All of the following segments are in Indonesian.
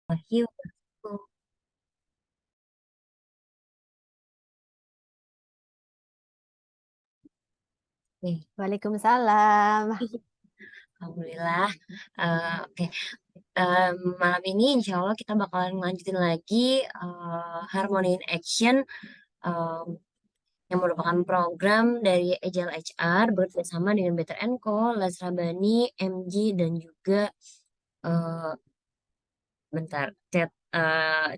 Wahyu. Oke, Waalaikumsalam. Alhamdulillah. Oke. Malam ini insya Allah kita bakalan lanjutin lagi Harmony in Action, em, yang merupakan program dari Agile HR bekerjasama dengan Better Co, Las Rabani, MG, dan juga eh, bentar,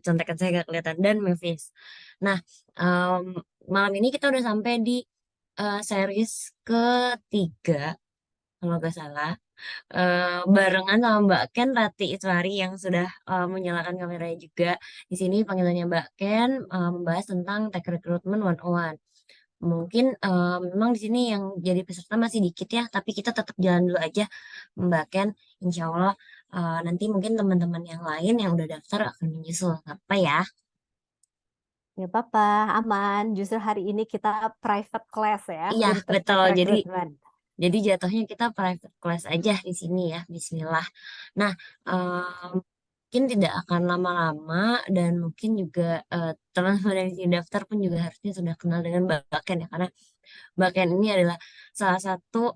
contekan saya gak kelihatan, dan Mavis. Nah, em, malam ini kita udah sampai di series ketiga kalau nggak salah, barengan sama Mbak Ken Rati Iswari yang sudah menyalakan kameranya juga. Di sini panggilannya Mbak Ken, membahas tentang Tech Recruitment 101. Mungkin memang di sini yang jadi peserta masih dikit ya, tapi kita tetap jalan dulu aja, Mbak Ken. Insya Allah nanti mungkin teman-teman yang lain yang udah daftar akan menyusul. Apa ya? Nggak apa-apa, aman. Justru hari ini kita private class ya Iya, untuk betul. tech Jadi recruitment. Jadi jatuhnya kita private class aja di sini ya, Bismillah. Nah, mungkin tidak akan lama-lama dan mungkin juga teman-teman yang di daftar pun juga harusnya sudah kenal dengan Baken ya, karena Baken ini adalah salah satu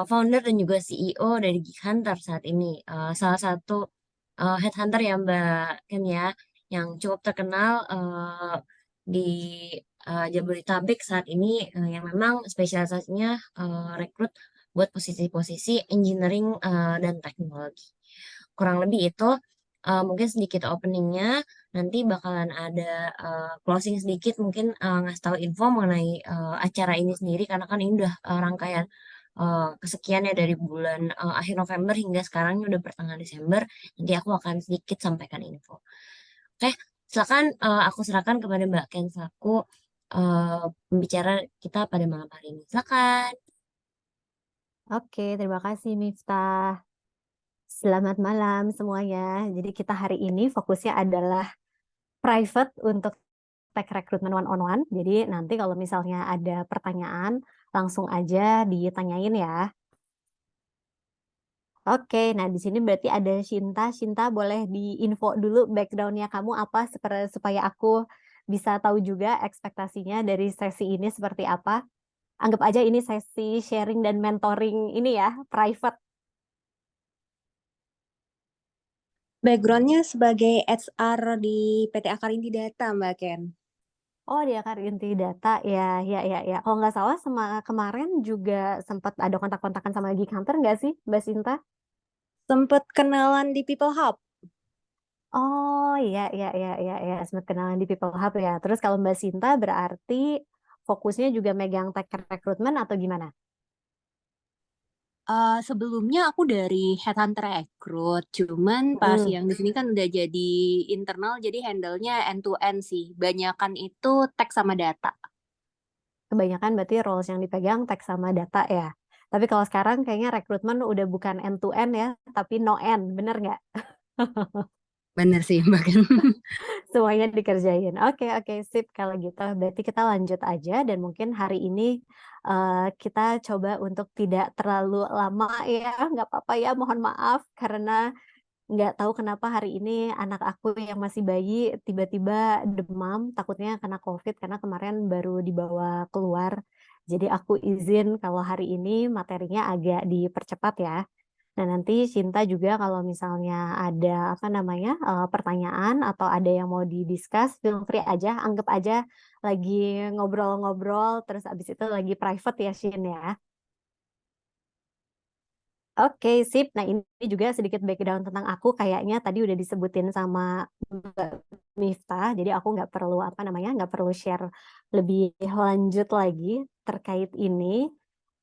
founder dan juga CEO dari Geek Hunter saat ini. Salah satu headhunter ya Mbak Ken ya, yang cukup terkenal di Jabodetabek saat ini, yang memang spesialisasinya rekrut buat posisi-posisi engineering dan teknologi. Kurang lebih itu mungkin sedikit openingnya. Nanti bakalan ada closing sedikit, mungkin ngasih tahu info mengenai acara ini sendiri, karena kan ini udah rangkaian kesekian ya dari bulan akhir November hingga sekarang ini udah pertengahan Desember. Nanti aku akan sedikit sampaikan info. Oke, silakan, aku serahkan kepada Mbak Ken selaku pembicara kita pada malam hari ini. Silakan. Oke, terima kasih Miftah. Selamat malam semuanya. Jadi kita hari ini fokusnya adalah private untuk tech recruitment one on one. Jadi nanti kalau misalnya ada pertanyaan, langsung aja ditanyain ya. Oke, nah di sini berarti ada Shinta. Shinta boleh diinfo dulu backgroundnya kamu apa supaya aku bisa tahu juga ekspektasinya dari sesi ini seperti apa. Anggap aja ini sesi sharing dan mentoring ini ya, private. Backgroundnya sebagai HR di PT Akar Inti Data, Mbak Ken. Oh, dia kan inti data ya, ya, ya, ya. Kalau nggak salah sama kemarin juga sempat ada kontak-kontakan sama Geek Hunter nggak sih, Mbak Sinta? Sempet kenalan di People Hub. Oh, iya, iya, iya, iya, iya. Sempat kenalan di People Hub ya. Terus kalau Mbak Sinta berarti fokusnya juga megang tech recruitment atau gimana? Sebelumnya aku dari Headhunter Recruit, cuman pas Mm-mm. yang di sini kan udah jadi internal, jadi handle-nya end to end sih. Banyakan itu tech sama data. Kebanyakan berarti roles yang dipegang tech sama data ya. Tapi kalau sekarang kayaknya rekrutmen udah bukan end to end ya, tapi no end, bener nggak? Bener sih, Mbak Ken. Semuanya dikerjain. Oke, oke, sip. Kalau gitu, berarti kita lanjut aja dan mungkin hari ini kita coba untuk tidak terlalu lama ya, nggak apa-apa ya, mohon maaf karena nggak tahu kenapa hari ini anak aku yang masih bayi tiba-tiba demam, takutnya kena COVID karena kemarin baru dibawa keluar. Jadi aku izin kalau hari ini materinya agak dipercepat ya. Nah, nanti Sinta juga kalau misalnya ada apa namanya pertanyaan atau ada yang mau didiskus, feel free aja, anggap aja lagi ngobrol-ngobrol, terus abis itu lagi private ya Shin ya. Oke, sip. Nah, ini juga sedikit background tentang aku. Kayaknya tadi udah disebutin sama Mbak Miftah. Jadi aku nggak perlu apa namanya, nggak perlu share lebih lanjut lagi terkait ini.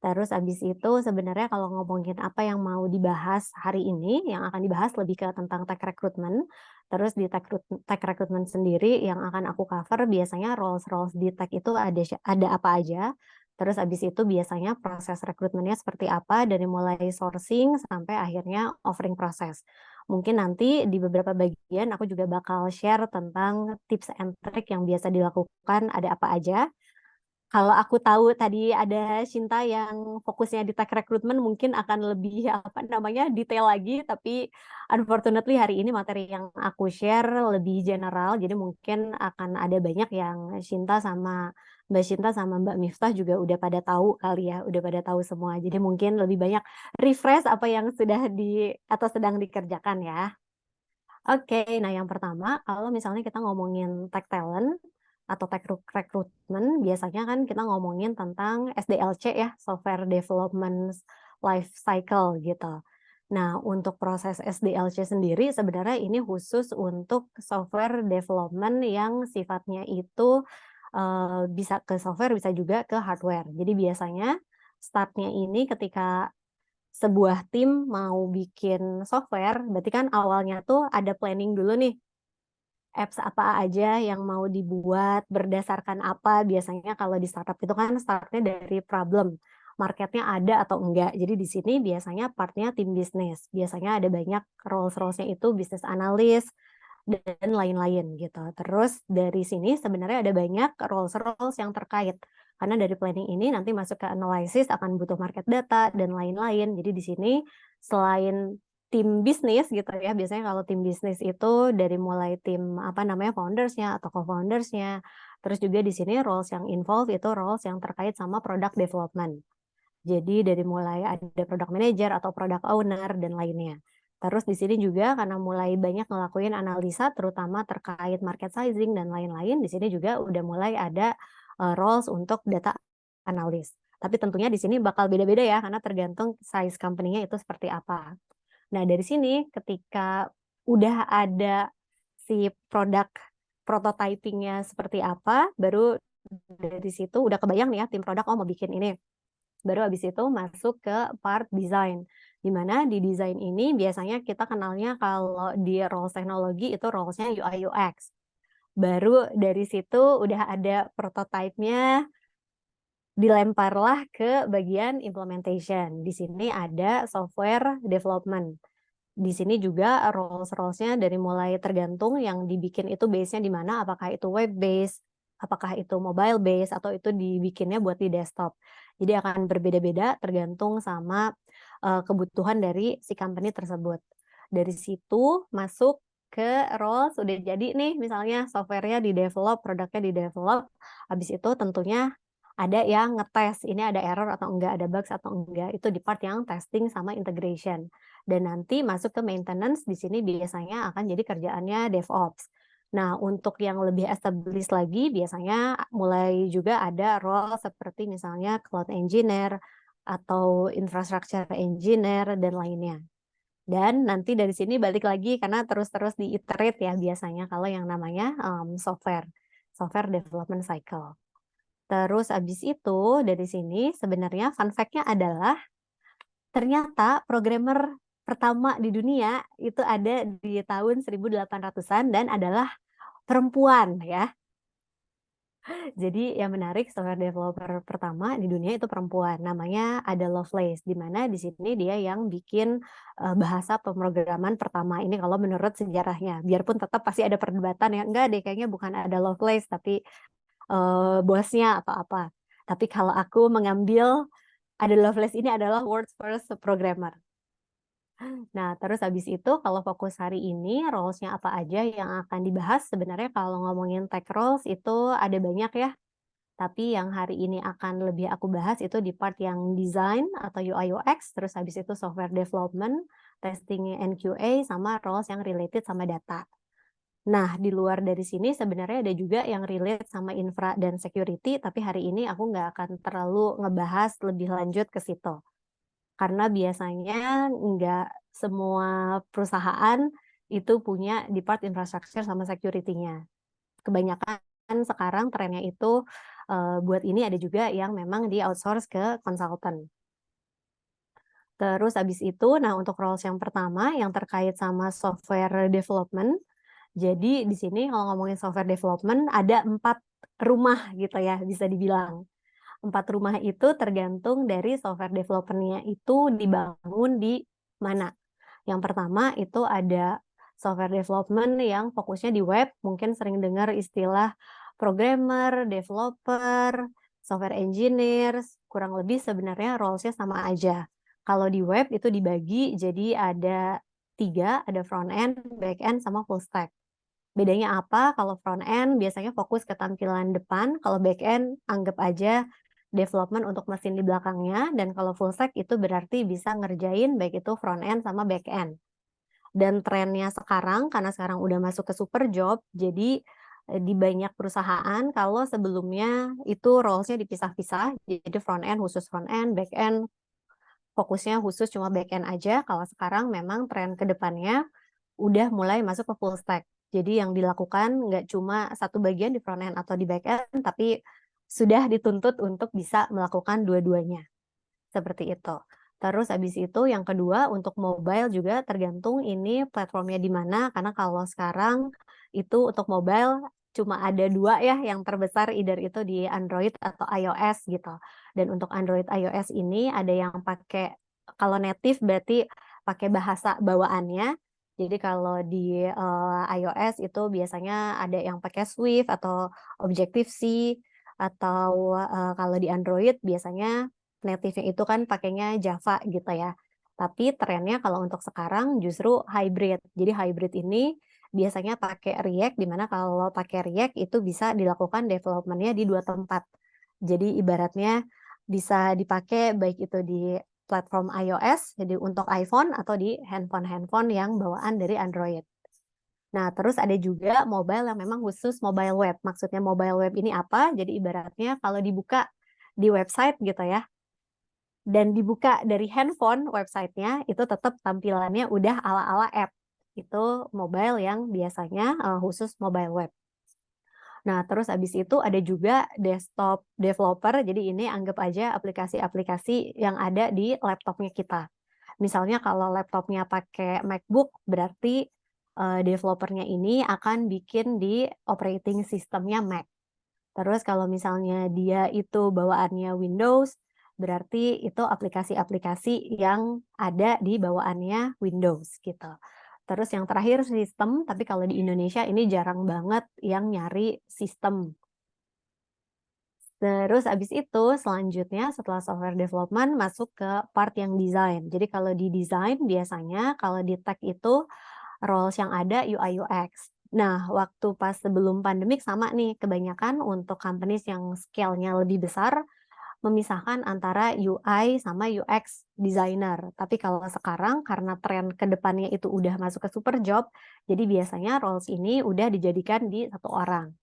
Terus abis itu sebenarnya kalau ngomongin apa yang mau dibahas hari ini, yang akan dibahas lebih ke tentang tech recruitment. Terus di tech recruitment sendiri yang akan aku cover biasanya roles-roles di tech itu ada apa aja. Terus abis itu biasanya proses rekrutmennya seperti apa dari mulai sourcing sampai akhirnya offering proses. Mungkin nanti di beberapa bagian aku juga bakal share tentang tips and trick yang biasa dilakukan ada apa aja. Kalau aku tahu tadi ada Shinta yang fokusnya di tech recruitment mungkin akan lebih apa namanya detail lagi, tapi unfortunately hari ini materi yang aku share lebih general, jadi mungkin akan ada banyak yang Mbak Shinta sama Mbak Miftah juga udah pada tahu kali ya, udah pada tahu semua. Jadi mungkin lebih banyak refresh apa yang sudah atau sedang dikerjakan ya. Oke, nah yang pertama kalau misalnya kita ngomongin tech talent atau tech recruitment, biasanya kan kita ngomongin tentang SDLC ya, Software Development Life Cycle gitu. Nah, untuk proses SDLC sendiri sebenarnya ini khusus untuk software development yang sifatnya itu bisa ke software, bisa juga ke hardware. Jadi biasanya startnya ini ketika sebuah tim mau bikin software, berarti kan awalnya tuh ada planning dulu nih, apps apa aja yang mau dibuat, berdasarkan apa. Biasanya kalau di startup itu kan startnya dari problem, marketnya ada atau enggak. Jadi di sini biasanya partnya tim bisnis. Biasanya ada banyak roles-roles-nya itu business analyst, dan lain-lain gitu. Terus dari sini sebenarnya ada banyak roles-roles yang terkait. Karena dari planning ini nanti masuk ke analysis akan butuh market data dan lain-lain. Jadi di sini selain tim bisnis gitu ya, biasanya kalau tim bisnis itu dari mulai tim apa namanya foundersnya atau co-foundersnya. Terus juga di sini roles yang involved itu roles yang terkait sama product development. Jadi dari mulai ada product manager atau product owner dan lainnya. Terus di sini juga karena mulai banyak ngelakuin analisa terutama terkait market sizing dan lain-lain, di sini juga udah mulai ada roles untuk data analis. Tapi tentunya di sini bakal beda-beda ya karena tergantung size company-nya itu seperti apa. Nah, dari sini ketika udah ada si produk prototyping-nya seperti apa, baru dari situ udah kebayang nih ya tim produk mau bikin ini. Baru habis itu masuk ke part design. Di mana di desain ini biasanya kita kenalnya kalau di roles teknologi itu roles-nya UI UX. Baru dari situ udah ada prototype-nya, dilemparlah ke bagian implementation. Di sini ada software development. Di sini juga roles-nya dari mulai tergantung yang dibikin itu base-nya di mana, apakah itu web base, apakah itu mobile base, atau itu dibikinnya buat di desktop. Jadi akan berbeda-beda tergantung sama kebutuhan dari si company tersebut. Dari situ masuk ke roles udah jadi nih misalnya software-nya di-develop, produknya di-develop, habis itu tentunya ada yang ngetes, ini ada error atau enggak, ada bugs atau enggak, itu di part yang testing sama integration. Dan nanti masuk ke maintenance, di sini biasanya akan jadi kerjaannya DevOps. Nah, untuk yang lebih established lagi, biasanya mulai juga ada role seperti misalnya cloud engineer, atau infrastructure engineer, dan lainnya. Dan nanti dari sini balik lagi, karena terus-terus di-iterate ya biasanya kalau yang namanya software development cycle. Terus abis itu dari sini sebenarnya fun fact-nya adalah ternyata programmer pertama di dunia itu ada di tahun 1800-an dan adalah perempuan ya. Jadi yang menarik software developer pertama di dunia itu perempuan, namanya Ada Lovelace, di mana di sini dia yang bikin bahasa pemrograman pertama ini kalau menurut sejarahnya. Biarpun tetap pasti ada perdebatan ya, enggak deh kayaknya bukan Ada Lovelace tapi bosnya atau apa. Tapi kalau aku mengambil Ada Lovelace ini adalah world's first programmer. Nah, terus habis itu kalau fokus hari ini roles-nya apa aja yang akan dibahas, sebenarnya kalau ngomongin tech roles itu ada banyak ya. Tapi yang hari ini akan lebih aku bahas itu di part yang design atau UI UX, terus habis itu software development, testing and QA, sama roles yang related sama data. Nah, di luar dari sini sebenarnya ada juga yang relate sama infra dan security, tapi hari ini aku nggak akan terlalu ngebahas lebih lanjut ke situ. Karena biasanya nggak semua perusahaan itu punya di part infrastructure sama security-nya. Kebanyakan sekarang trennya itu buat ini ada juga yang memang di outsource ke konsultan. Terus habis itu, nah untuk roles yang pertama yang terkait sama software development, jadi di sini kalau ngomongin software development ada 4 rumah gitu ya bisa dibilang. 4 rumah itu tergantung dari software development-nya itu dibangun di mana. Yang pertama itu ada software development yang fokusnya di web, mungkin sering dengar istilah programmer, developer, software engineer, kurang lebih sebenarnya roles-nya sama aja. Kalau di web itu dibagi jadi ada 3, ada front end, back end, sama full stack. Bedanya apa? Kalau front end biasanya fokus ke tampilan depan, kalau back end anggap aja development untuk mesin di belakangnya, dan kalau full stack itu berarti bisa ngerjain baik itu front end sama back end. Dan trennya sekarang, karena sekarang udah masuk ke super job, jadi di banyak perusahaan kalau sebelumnya itu roles-nya dipisah-pisah, jadi front end khusus front end, back end fokusnya khusus cuma back end aja. Kalau sekarang memang tren ke depannya udah mulai masuk ke full stack. Jadi yang dilakukan nggak cuma satu bagian di front end atau di back end, tapi sudah dituntut untuk bisa melakukan dua-duanya. Seperti itu. Terus habis itu yang kedua untuk mobile juga tergantung ini platformnya di mana, karena kalau sekarang itu untuk mobile cuma ada 2 ya yang terbesar, either itu di Android atau iOS gitu. Dan untuk Android iOS ini ada yang pakai, kalau native berarti pakai bahasa bawaannya. Jadi kalau di iOS itu biasanya ada yang pakai Swift atau Objective-C, atau kalau di Android biasanya native-nya itu kan pakainya Java gitu ya. Tapi trennya kalau untuk sekarang justru hybrid. Jadi hybrid ini biasanya pakai React, di mana kalau pakai React itu bisa dilakukan development-nya di 2 tempat. Jadi ibaratnya bisa dipakai baik itu di platform iOS, jadi untuk iPhone, atau di handphone-handphone yang bawaan dari Android. Nah, terus ada juga mobile yang memang khusus mobile web. Maksudnya mobile web ini apa? Jadi ibaratnya kalau dibuka di website gitu ya, dan dibuka dari handphone websitenya, itu tetap tampilannya udah ala-ala app. Itu mobile yang biasanya khusus mobile web. Nah, terus abis itu ada juga desktop developer. Jadi ini anggap aja aplikasi-aplikasi yang ada di laptopnya kita. Misalnya kalau laptopnya pakai MacBook, berarti developernya ini akan bikin di operating systemnya Mac. Terus kalau misalnya dia itu bawaannya Windows, berarti itu aplikasi-aplikasi yang ada di bawaannya Windows gitu. Terus yang terakhir sistem, tapi kalau di Indonesia ini jarang banget yang nyari sistem. Terus abis itu selanjutnya setelah software development masuk ke part yang desain. Jadi kalau di desain biasanya kalau di tech itu roles yang ada UI UX. Nah, waktu pas sebelum pandemik sama nih, kebanyakan untuk companies yang scale-nya lebih besar memisahkan antara UI sama UX designer. Tapi kalau sekarang karena tren ke depannya itu udah masuk ke super job, jadi biasanya roles ini udah dijadikan di satu orang.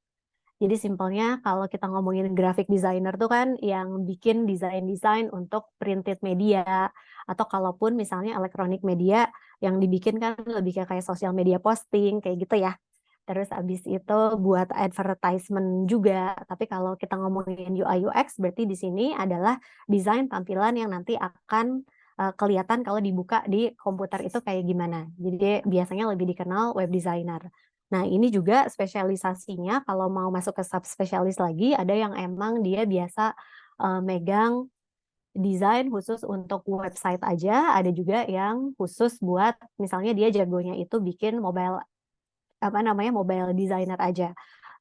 Jadi simpelnya kalau kita ngomongin graphic designer tuh kan yang bikin desain-desain untuk printed media, atau kalaupun misalnya electronic media yang dibikin kan lebih kayak social media posting kayak gitu ya. Terus abis itu buat advertisement juga. Tapi kalau kita ngomongin UI UX berarti di sini adalah desain tampilan yang nanti akan kelihatan kalau dibuka di komputer itu kayak gimana. Jadi biasanya lebih dikenal web designer. Nah, ini juga spesialisasinya kalau mau masuk ke subspesialis lagi, ada yang emang dia biasa megang desain khusus untuk website aja, ada juga yang khusus buat misalnya dia jagonya itu bikin mobile, apa namanya, mobile designer aja.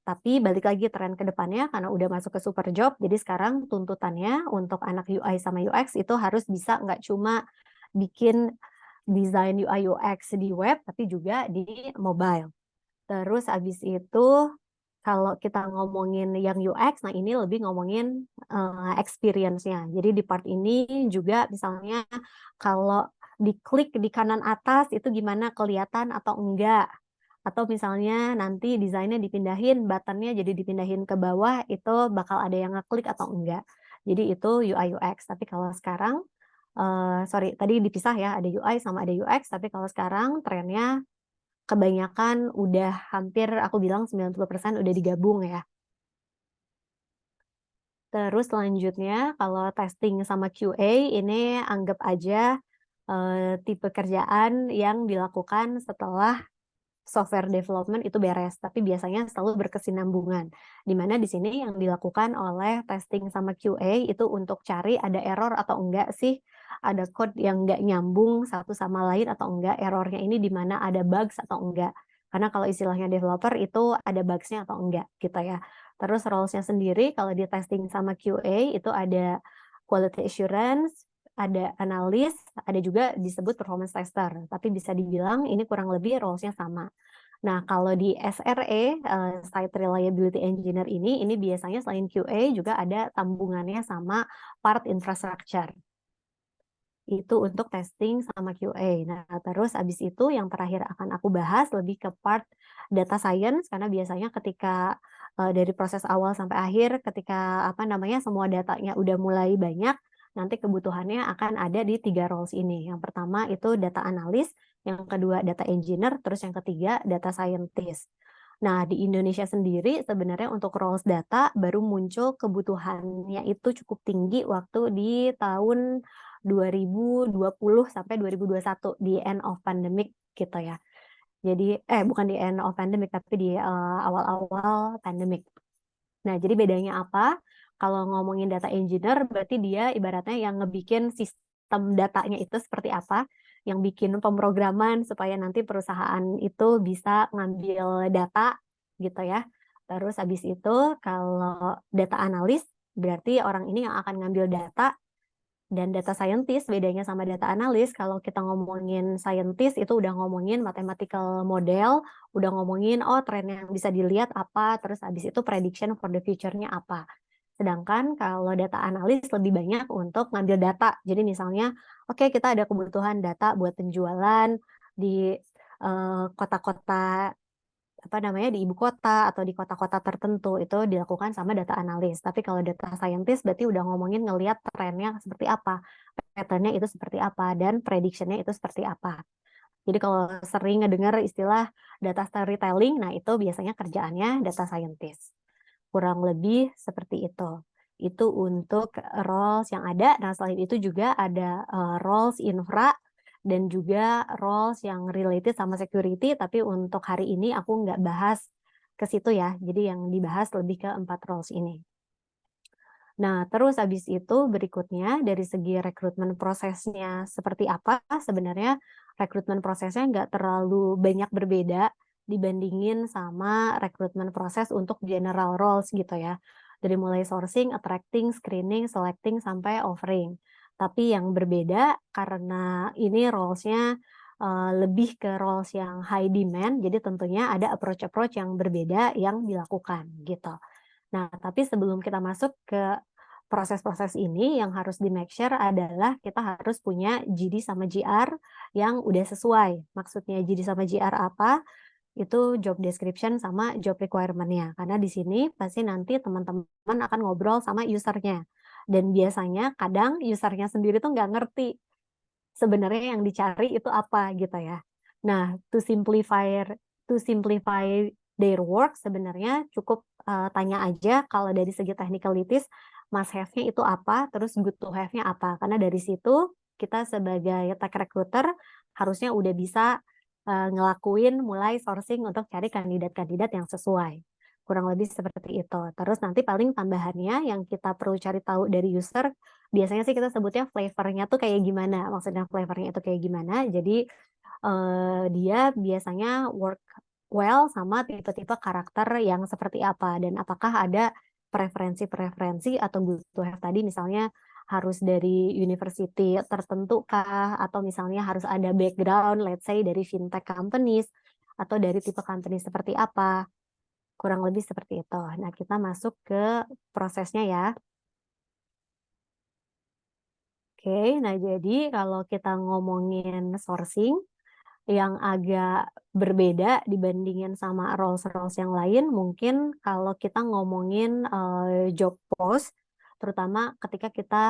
Tapi balik lagi tren ke depannya karena udah masuk ke super job, jadi sekarang tuntutannya untuk anak UI sama UX itu harus bisa nggak cuma bikin desain UI UX di web, tapi juga di mobile. Terus abis itu kalau kita ngomongin yang UX, nah ini lebih ngomongin experience-nya. Jadi di part ini juga misalnya kalau diklik di kanan atas itu gimana, kelihatan atau enggak. Atau misalnya nanti desainnya dipindahin, button-nya jadi dipindahin ke bawah, itu bakal ada yang ngeklik atau enggak. Jadi itu UI UX. Tapi kalau sekarang, sorry tadi dipisah ya, ada UI sama ada UX, tapi kalau sekarang trennya kebanyakan udah hampir aku bilang 90% udah digabung ya. Terus selanjutnya kalau testing sama QA ini anggap aja tipe kerjaan yang dilakukan setelah software development itu beres, tapi biasanya selalu berkesinambungan. Di mana di sini yang dilakukan oleh testing sama QA itu untuk cari ada error atau enggak sih, ada code yang enggak nyambung satu sama lain atau enggak, errornya ini di mana ada bugs atau enggak. Karena kalau istilahnya developer itu ada bugs-nya atau enggak gitu ya. Terus roles-nya sendiri kalau di testing sama QA itu ada quality assurance, ada analis, ada juga disebut performance tester. Tapi bisa dibilang ini kurang lebih roles-nya sama. Nah, kalau di SRE, Site Reliability Engineer ini biasanya selain QA juga ada tambungannya sama part infrastructure. Itu untuk testing sama QA. Nah, terus abis itu yang terakhir akan aku bahas lebih ke part data science, karena biasanya ketika dari proses awal sampai akhir, ketika apa namanya semua datanya udah mulai banyak, nanti kebutuhannya akan ada di 3 roles ini. Yang pertama itu data analis, yang kedua data engineer, terus yang ketiga data scientist. Nah, di Indonesia sendiri sebenarnya untuk roles data baru muncul kebutuhannya itu cukup tinggi waktu di tahun 2020 sampai 2021 di end of pandemic gitu ya. Jadi bukan di end of pandemic tapi di awal-awal pandemic. Nah, jadi bedanya apa? Kalau ngomongin data engineer berarti dia ibaratnya yang ngebikin sistem datanya itu seperti apa, yang bikin pemrograman supaya nanti perusahaan itu bisa ngambil data gitu ya. Terus habis itu kalau data analis berarti orang ini yang akan ngambil data, dan data scientist bedanya sama data analis, kalau kita ngomongin scientist itu udah ngomongin mathematical model, udah ngomongin oh tren yang bisa dilihat apa, terus habis itu prediction for the future-nya apa. Sedangkan kalau data analis lebih banyak untuk ngambil data. Jadi misalnya, oke kita ada kebutuhan data buat penjualan di kota-kota apa namanya di ibu kota atau di kota-kota tertentu itu dilakukan sama data analis. Tapi kalau data scientist berarti udah ngomongin ngelihat trennya seperti apa, patternnya itu seperti apa, dan prediction-nya itu seperti apa. Jadi kalau sering ngedengar istilah data storytelling, nah itu biasanya kerjaannya data scientist. Kurang lebih seperti itu. Itu untuk roles yang ada. Nah, selain itu juga ada roles infra dan juga roles yang related sama security, tapi untuk hari ini aku nggak bahas ke situ ya. Jadi yang dibahas lebih ke 4 roles ini. Nah, terus habis itu berikutnya dari segi rekrutmen prosesnya seperti apa, sebenarnya rekrutmen prosesnya nggak terlalu banyak berbeda dibandingin sama rekrutmen proses untuk general roles gitu ya. Dari mulai sourcing, attracting, screening, selecting, sampai offering. Tapi yang berbeda karena ini roles-nya lebih ke roles yang high demand, jadi tentunya ada approach-approach yang berbeda yang dilakukan gitu. Nah, tapi sebelum kita masuk ke proses-proses ini yang harus di make sure adalah kita harus punya GD sama GR yang udah sesuai. Maksudnya GD sama GR apa? Itu job description sama job requirement-nya. Karena di sini pasti nanti teman-teman akan ngobrol sama usernya. Dan biasanya kadang usernya sendiri tuh nggak ngerti sebenarnya yang dicari itu apa gitu ya. Nah, to simplify their work sebenarnya cukup tanya aja kalau dari segi technicalities must have-nya itu apa, terus good to have-nya apa. Karena dari situ kita sebagai tech recruiter harusnya udah bisa ngelakuin mulai sourcing untuk cari kandidat-kandidat yang sesuai. Kurang lebih seperti itu. Terus nanti paling tambahannya yang kita perlu cari tahu dari user, biasanya sih kita sebutnya flavor-nya tuh kayak gimana. Maksudnya flavor-nya itu kayak gimana. Jadi dia biasanya work well sama tipe-tipe karakter yang seperti apa, dan apakah ada preferensi-preferensi atau good to have tadi misalnya harus dari university tertentu kah, atau misalnya harus ada background let's say dari fintech companies atau dari tipe company seperti apa. Kurang lebih seperti itu. Nah, kita masuk ke prosesnya ya. Oke, nah jadi kalau kita ngomongin sourcing, yang agak berbeda dibandingin sama roles-roles yang lain, mungkin kalau kita ngomongin job post, terutama ketika kita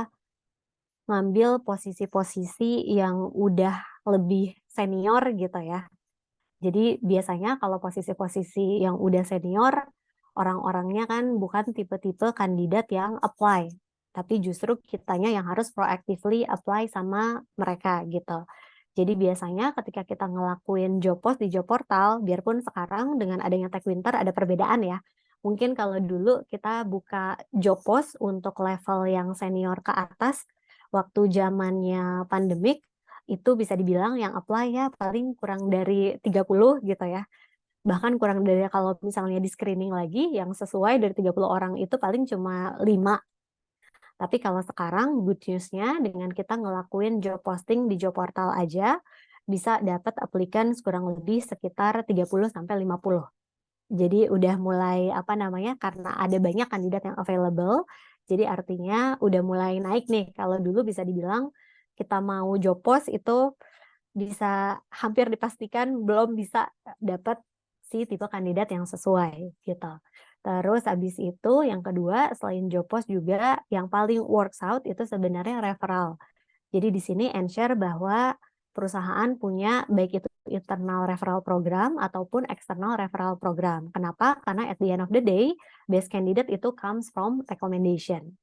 ngambil posisi-posisi yang udah lebih senior gitu ya. Jadi biasanya kalau posisi-posisi yang udah senior, orang-orangnya kan bukan tipe-tipe kandidat yang apply, tapi justru kitanya yang harus proactively apply sama mereka gitu. Jadi biasanya ketika kita ngelakuin job post di job portal, biarpun sekarang dengan adanya Tech Winter ada perbedaan ya. Mungkin kalau dulu kita buka job post untuk level yang senior ke atas, waktu zamannya pandemik, itu bisa dibilang yang apply ya paling kurang dari 30 gitu ya. Bahkan kurang dari, kalau misalnya di screening lagi yang sesuai dari 30 orang itu paling cuma 5. Tapi kalau sekarang good news-nya dengan kita ngelakuin job posting di job portal aja, bisa dapat applicants kurang lebih sekitar 30 sampai 50. Jadi udah mulai, apa namanya, karena ada banyak kandidat yang available, jadi artinya udah mulai naik nih. Kalau dulu bisa dibilang kita mau job post itu bisa hampir dipastikan belum bisa dapat si tipe kandidat yang sesuai, gitu. Terus habis itu yang kedua, selain job post juga yang paling works out itu sebenarnya referral. Jadi di sini ensure bahwa perusahaan punya baik itu internal referral program ataupun external referral program. Kenapa? Karena at the end of the day, best candidate itu comes from recommendation.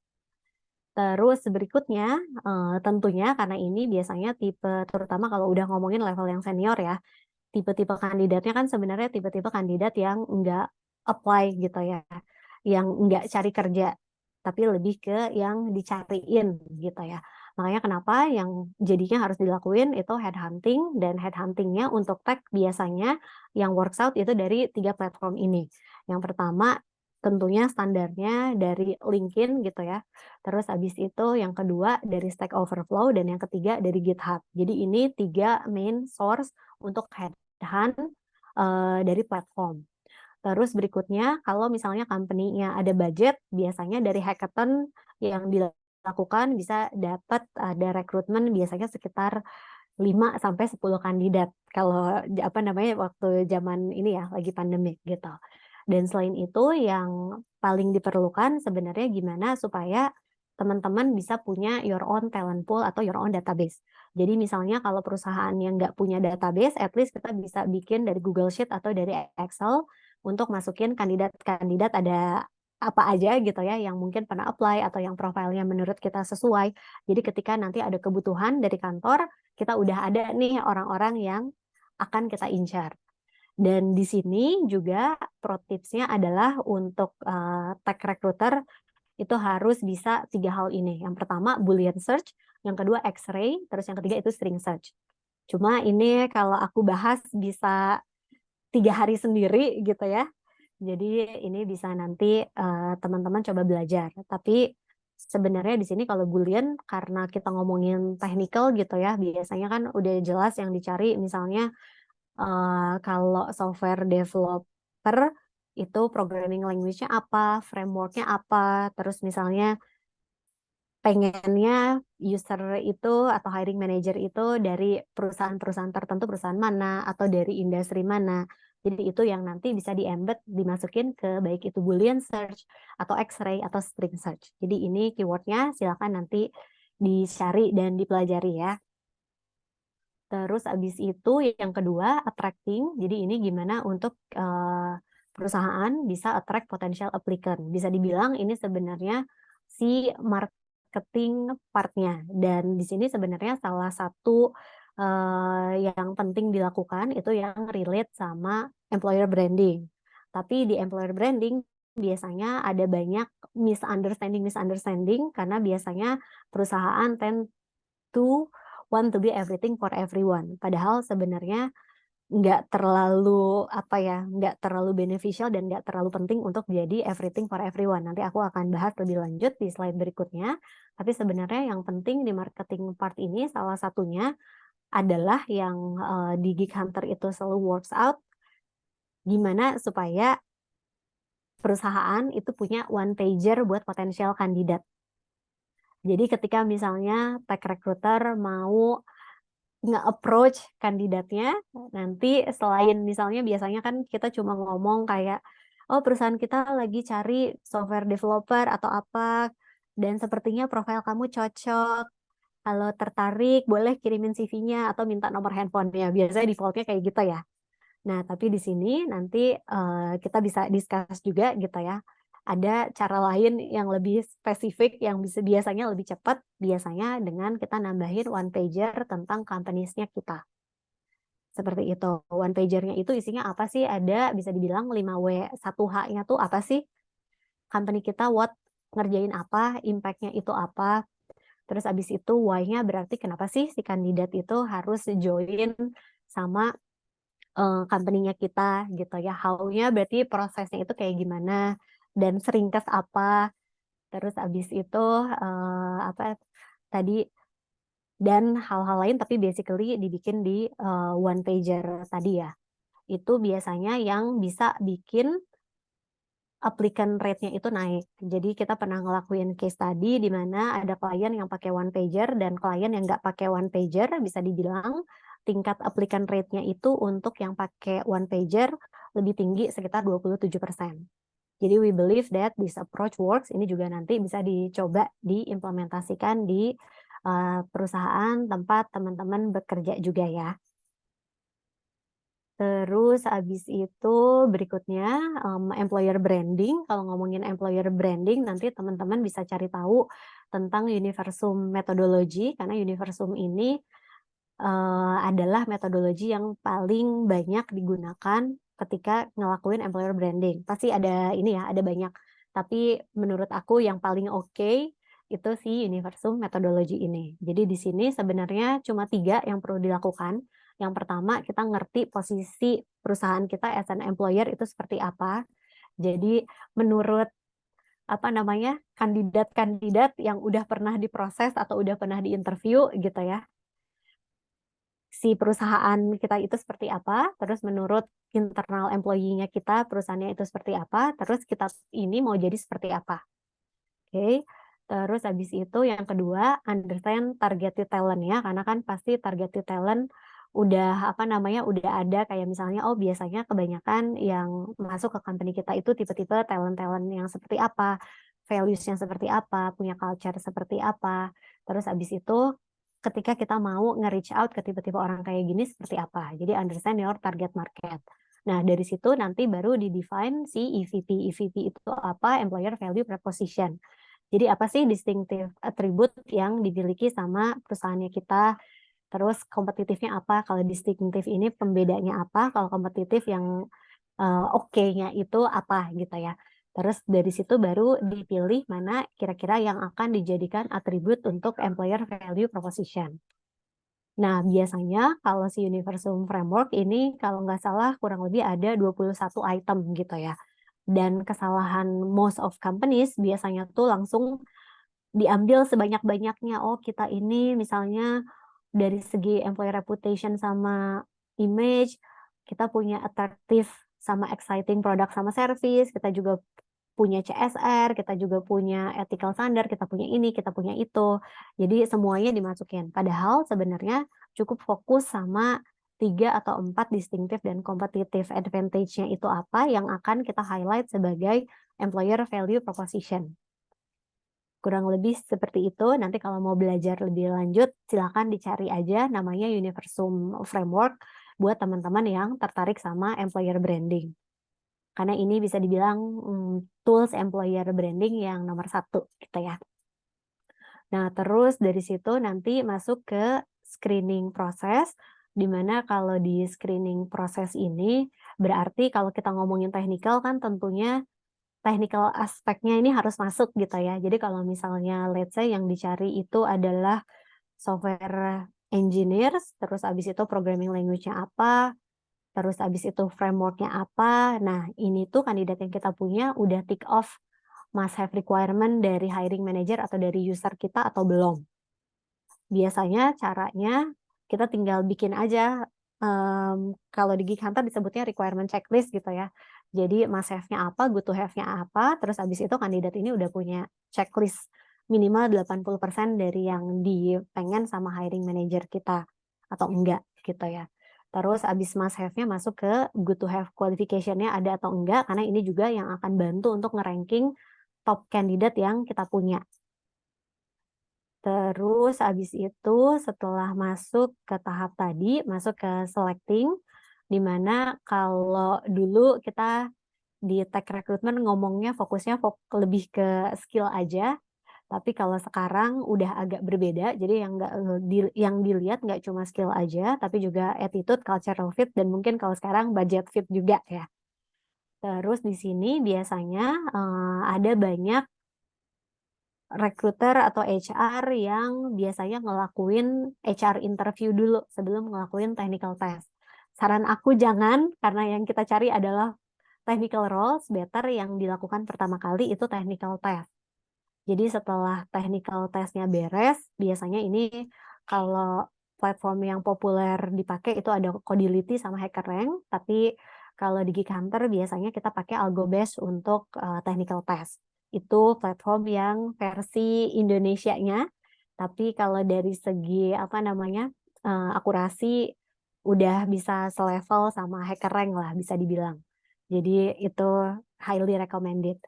Terus berikutnya, tentunya karena ini biasanya tipe, terutama kalau udah ngomongin level yang senior ya, tipe-tipe kandidatnya kan sebenarnya tipe-tipe kandidat yang enggak apply gitu ya, yang enggak cari kerja, tapi lebih ke yang dicariin gitu ya. Makanya kenapa yang jadinya harus dilakuin itu headhunting, dan headhunting-nya untuk tech biasanya yang works out itu dari 3 platform ini. Yang pertama tentunya standarnya dari LinkedIn gitu ya. Terus habis itu yang kedua dari Stack Overflow, dan yang ketiga dari GitHub. Jadi ini 3 main source untuk headhunt dari platform. Terus berikutnya kalau misalnya company-nya ada budget, biasanya dari hackathon yang dilakukan bisa dapat ada rekrutmen biasanya sekitar 5 sampai 10 kandidat kalau apa namanya, waktu zaman ini ya lagi pandemik gitu. Dan selain itu yang paling diperlukan sebenarnya gimana supaya teman-teman bisa punya your own talent pool atau your own database. Jadi misalnya kalau perusahaan yang nggak punya database, at least kita bisa bikin dari Google Sheet atau dari Excel untuk masukin kandidat-kandidat ada apa aja gitu ya yang mungkin pernah apply atau yang profilnya menurut kita sesuai. Jadi ketika nanti ada kebutuhan dari kantor, kita udah ada nih orang-orang yang akan kita incar. Dan di sini juga pro tips-nya adalah untuk tech recruiter itu harus bisa 3 hal ini. Yang pertama Boolean search, yang kedua X-ray, terus yang ketiga itu string search. Cuma ini kalau aku bahas bisa 3 hari sendiri gitu ya. Jadi ini bisa nanti teman-teman coba belajar. Tapi sebenarnya di sini kalau Boolean karena kita ngomongin technical gitu ya, biasanya kan udah jelas yang dicari misalnya kalau software developer itu programming language-nya apa, framework-nya apa, terus misalnya pengennya user itu atau hiring manager itu dari perusahaan-perusahaan tertentu, perusahaan mana, atau dari industri mana. Jadi itu yang nanti bisa di-embed, dimasukin ke baik itu Boolean search, atau X-ray, atau string search. Jadi ini keyword-nya silakan nanti dicari dan dipelajari ya. Terus abis itu yang kedua attracting. Jadi ini gimana untuk perusahaan bisa attract potential applicant. Bisa dibilang ini sebenarnya si marketing part-nya. Dan di sini sebenarnya salah satu yang penting dilakukan itu yang relate sama employer branding. Tapi di employer branding biasanya ada banyak misunderstanding karena biasanya perusahaan tend to want to be everything for everyone. Padahal sebenarnya nggak terlalu apa ya, nggak terlalu beneficial dan nggak terlalu penting untuk jadi everything for everyone. Nanti aku akan bahas lebih lanjut di slide berikutnya. Tapi sebenarnya yang penting di marketing part ini salah satunya adalah yang di Geek Hunter itu selalu works out, gimana supaya perusahaan itu punya one pager buat potensial kandidat. Jadi ketika misalnya tech recruiter mau nge-approach kandidatnya, nanti selain misalnya biasanya kan kita cuma ngomong kayak, oh perusahaan kita lagi cari software developer atau apa, dan sepertinya profil kamu cocok, kalau tertarik boleh kirimin CV-nya atau minta nomor handphonenya, biasanya defaultnya kayak gitu ya. Nah, tapi di sini nanti kita bisa discuss juga gitu ya. Ada cara lain yang lebih spesifik yang bisa biasanya lebih cepat, biasanya dengan kita nambahin one pager tentang companies-nya kita. Seperti itu. One pager-nya itu isinya apa sih? Ada bisa dibilang 5W, 1H-nya tuh apa sih? Company kita what, ngerjain apa, impact-nya itu apa. Terus abis itu Y-nya berarti kenapa sih si kandidat itu harus join sama company-nya kita gitu ya. How-nya berarti prosesnya itu kayak gimana dan seringkas apa. Terus abis itu apa tadi dan hal-hal lain tapi basically dibikin di one pager tadi ya. Itu biasanya yang bisa bikin applicant rate-nya itu naik. Jadi kita pernah ngelakuin case study di mana ada klien yang pakai one pager dan klien yang nggak pakai one pager, bisa dibilang tingkat applicant rate-nya itu untuk yang pakai one pager lebih tinggi sekitar 27%. Jadi we believe that this approach works. Ini juga nanti bisa dicoba diimplementasikan di perusahaan tempat teman-teman bekerja juga ya. Terus abis itu berikutnya employer branding. Kalau ngomongin employer branding, nanti teman-teman bisa cari tahu tentang Universum methodology, karena Universum ini adalah metodologi yang paling banyak digunakan ketika ngelakuin employer branding. Pasti ada ini ya, ada banyak. Tapi menurut aku yang paling oke itu si Universum metodologi ini. Jadi di sini sebenarnya cuma 3 yang perlu dilakukan. Yang pertama, kita ngerti posisi perusahaan kita as an employer itu seperti apa. Jadi menurut apa namanya kandidat-kandidat yang udah pernah diproses atau udah pernah diinterview gitu ya, si perusahaan kita itu seperti apa, terus menurut internal employee-nya kita, perusahaannya itu seperti apa, terus kita ini mau jadi seperti apa. Oke. Terus habis itu yang kedua, understand targeted talent ya, karena kan pasti targeted talent udah apa namanya, udah ada kayak misalnya, oh biasanya kebanyakan yang masuk ke company kita itu tipe-tipe talent-talent yang seperti apa, values-nya seperti apa, punya culture seperti apa. Terus habis itu ketika kita mau nge-reach out ke tipe-tipe orang kayak gini seperti apa. Jadi understand your target market. Nah, dari situ nanti baru di-define si EVP. EVP itu apa? Employer Value Proposition. Jadi apa sih distinctive attribute yang dimiliki sama perusahaannya kita? Terus kompetitifnya apa? Kalau distinctive ini pembedanya apa? Kalau kompetitif yang oke-nya itu apa gitu ya. Terus dari situ baru dipilih mana kira-kira yang akan dijadikan atribut untuk employer value proposition. Nah, biasanya kalau si Universum Framework ini kalau nggak salah kurang lebih ada 21 item gitu ya. Dan kesalahan most of companies biasanya tuh langsung diambil sebanyak-banyaknya. Oh, kita ini misalnya dari segi employer reputation sama image, kita punya attractive sama exciting produk sama service, kita juga punya CSR, kita juga punya ethical standard, kita punya ini, kita punya itu. Jadi semuanya dimasukin. Padahal sebenarnya cukup fokus sama 3 atau 4 distinctive dan competitive advantage-nya itu apa yang akan kita highlight sebagai employer value proposition. Kurang lebih seperti itu. Nanti kalau mau belajar lebih lanjut, silakan dicari aja namanya Universum Framework buat teman-teman yang tertarik sama employer branding. Karena ini bisa dibilang tools employer branding yang nomor 1 gitu ya. Nah, terus dari situ nanti masuk ke screening proses, di mana kalau di screening proses ini berarti kalau kita ngomongin technical kan tentunya technical aspeknya ini harus masuk gitu ya. Jadi kalau misalnya let's say yang dicari itu adalah software engineers, terus abis itu programming language-nya apa, terus abis itu framework-nya apa. Nah, ini tuh kandidat yang kita punya udah tick off must have requirement dari hiring manager atau dari user kita atau belum. Biasanya caranya kita tinggal bikin aja, kalau di Geek Hunter disebutnya requirement checklist gitu ya. Jadi must have-nya apa, good to have-nya apa, terus abis itu kandidat ini udah punya checklist minimal 80% dari yang dipengen sama hiring manager kita atau enggak gitu ya. Terus abis must have-nya masuk ke good to have qualification-nya ada atau enggak, karena ini juga yang akan bantu untuk nge-ranking top kandidat yang kita punya. Terus abis itu setelah masuk ke tahap tadi, masuk ke selecting, di mana kalau dulu kita di tech recruitment ngomongnya fokusnya lebih ke skill aja, tapi kalau sekarang udah agak berbeda, jadi yang nggak yang dilihat nggak cuma skill aja, tapi juga attitude, cultural fit, dan mungkin kalau sekarang budget fit juga ya. Terus di sini biasanya ada banyak recruiter atau HR yang biasanya ngelakuin HR interview dulu sebelum ngelakuin technical test. saran aku jangan, karena yang kita cari adalah technical roles, better yang dilakukan pertama kali itu technical test. Jadi setelah technical testnya beres, biasanya ini kalau platform yang populer dipakai itu ada Codility sama HackerRank, tapi kalau di Geek Hunter biasanya kita pakai AlgoBase untuk technical test. Itu platform yang versi Indonesianya, tapi kalau dari segi apa namanya akurasi udah bisa selevel sama HackerRank lah bisa dibilang. Jadi itu highly recommended.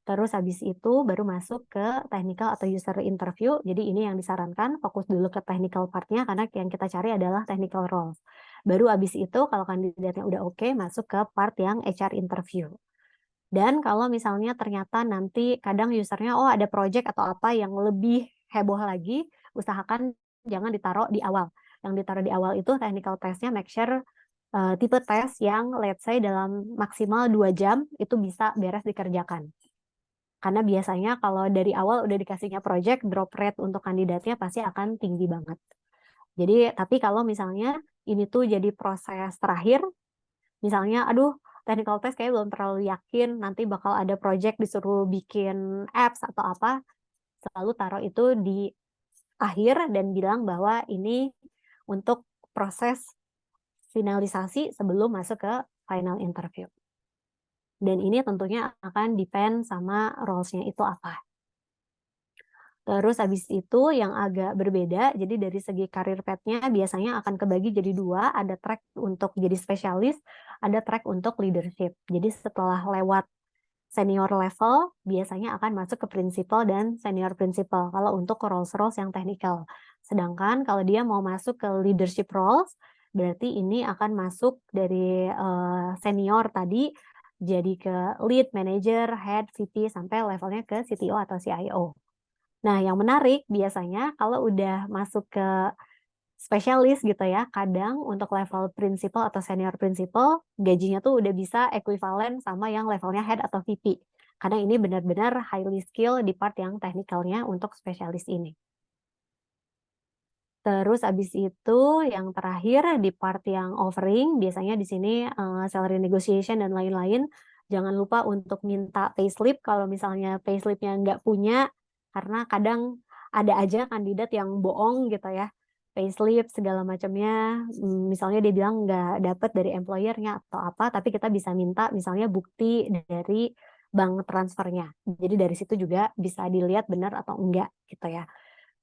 Terus habis itu baru masuk ke technical atau user interview. Jadi ini yang disarankan fokus dulu ke technical part-nya karena yang kita cari adalah technical roles. Baru habis itu kalau kandidatnya udah oke, masuk ke part yang HR interview. Dan kalau misalnya ternyata nanti kadang usernya oh ada project atau apa yang lebih heboh lagi, usahakan jangan ditaruh di awal. Yang ditaruh di awal itu technical test-nya make sure tipe tes yang let's say dalam maksimal 2 jam itu bisa beres dikerjakan. Karena biasanya kalau dari awal udah dikasihnya project, drop rate untuk kandidatnya pasti akan tinggi banget. Jadi, tapi kalau misalnya ini tuh jadi proses terakhir, misalnya, aduh, technical test kayak belum terlalu yakin, nanti bakal ada project disuruh bikin apps atau apa, selalu taruh itu di akhir dan bilang bahwa ini untuk proses finalisasi sebelum masuk ke final interview. Dan ini tentunya akan depend sama roles-nya itu apa. Terus habis itu yang agak berbeda, jadi dari segi karir path-nya biasanya akan kebagi jadi 2, ada track untuk jadi spesialis, ada track untuk leadership. Jadi setelah lewat senior level, biasanya akan masuk ke principal dan senior principal, kalau untuk roles-roles yang technical. Sedangkan kalau dia mau masuk ke leadership roles, berarti ini akan masuk dari senior tadi, jadi ke lead, manager, head, VP, sampai levelnya ke CTO atau CIO. Nah, yang menarik biasanya kalau udah masuk ke spesialis gitu ya, kadang untuk level principal atau senior principal, gajinya tuh udah bisa ekuivalen sama yang levelnya head atau VP. Karena ini benar-benar highly skill di part yang teknikalnya untuk spesialis ini. Terus abis itu yang terakhir di part yang offering, biasanya di sini salary negotiation dan lain-lain, jangan lupa untuk minta payslip kalau misalnya payslipnya nggak punya, karena kadang ada aja kandidat yang bohong gitu ya, payslip segala macamnya, misalnya dia bilang nggak dapat dari employer-nya atau apa, tapi kita bisa minta misalnya bukti dari bank transfernya. Jadi dari situ juga bisa dilihat benar atau enggak gitu ya.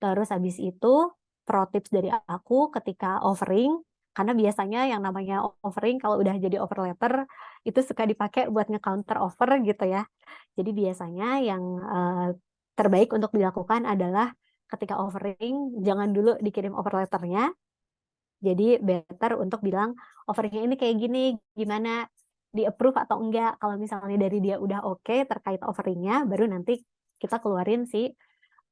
Terus habis itu pro tips dari aku ketika offering, karena biasanya yang namanya offering kalau udah jadi offer letter itu suka dipakai buat nge-counter offer gitu ya. Jadi biasanya yang terbaik untuk dilakukan adalah ketika offering jangan dulu dikirim offer letternya. Jadi better untuk bilang offeringnya ini kayak gini, gimana di-approve atau enggak. Kalau misalnya dari dia udah oke terkait offeringnya, baru nanti kita keluarin si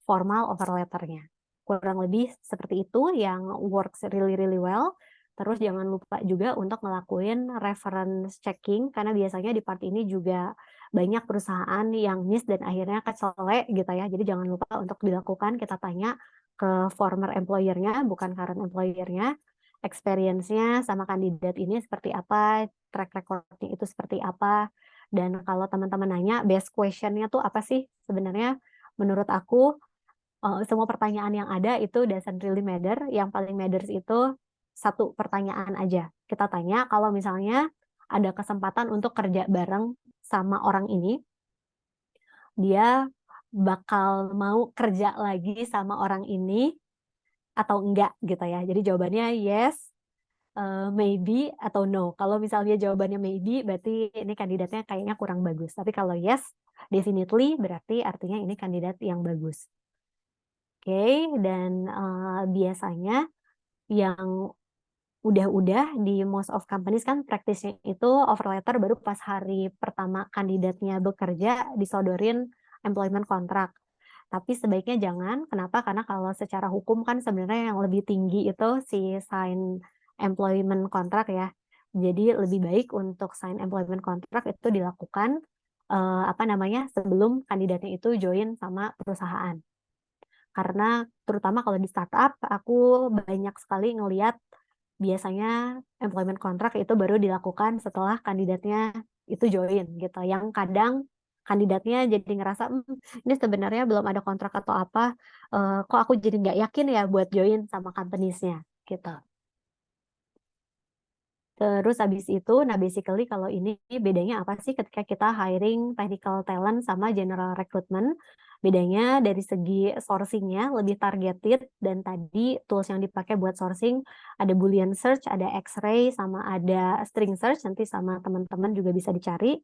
formal offer letternya. Kurang lebih seperti itu yang works really really well. Terus jangan lupa juga untuk ngelakuin reference checking karena biasanya di part ini juga banyak perusahaan yang miss dan akhirnya kecele gitu ya. Jadi jangan lupa untuk dilakukan, kita tanya ke former employer-nya bukan current employer-nya, experience-nya sama kandidat ini seperti apa, track record-nya itu seperti apa. Dan kalau teman-teman nanya best question-nya tuh apa sih sebenarnya, menurut aku semua pertanyaan yang ada itu doesn't really matter, yang paling matters itu satu pertanyaan aja. Kita tanya kalau misalnya ada kesempatan untuk kerja bareng sama orang ini, dia bakal mau kerja lagi sama orang ini atau enggak gitu ya. Jadi jawabannya yes, maybe atau no. Kalau misalnya jawabannya maybe berarti ini kandidatnya kayaknya kurang bagus. Tapi kalau yes, definitely berarti artinya ini kandidat yang bagus. Oke, dan biasanya yang udah di most of companies kan praktisnya itu offer letter baru pas hari pertama kandidatnya bekerja disodorin employment contract. Tapi sebaiknya jangan, kenapa? Karena kalau secara hukum kan sebenarnya yang lebih tinggi itu si sign employment contract ya. Jadi lebih baik untuk sign employment contract itu dilakukan apa namanya sebelum kandidatnya itu join sama perusahaan. Karena terutama kalau di startup, aku banyak sekali ngelihat biasanya employment contract itu baru dilakukan setelah kandidatnya itu join gitu. Yang kadang kandidatnya jadi ngerasa, ini sebenarnya belum ada kontrak atau apa, kok aku jadi nggak yakin ya buat join sama companies-nya gitu. Terus habis itu, nah basically kalau ini bedanya apa sih ketika kita hiring technical talent sama general recruitment? Bedanya dari segi sourcing-nya lebih targeted, dan tadi tools yang dipakai buat sourcing ada Boolean search, ada X-ray, sama ada string search, nanti sama teman-teman juga bisa dicari.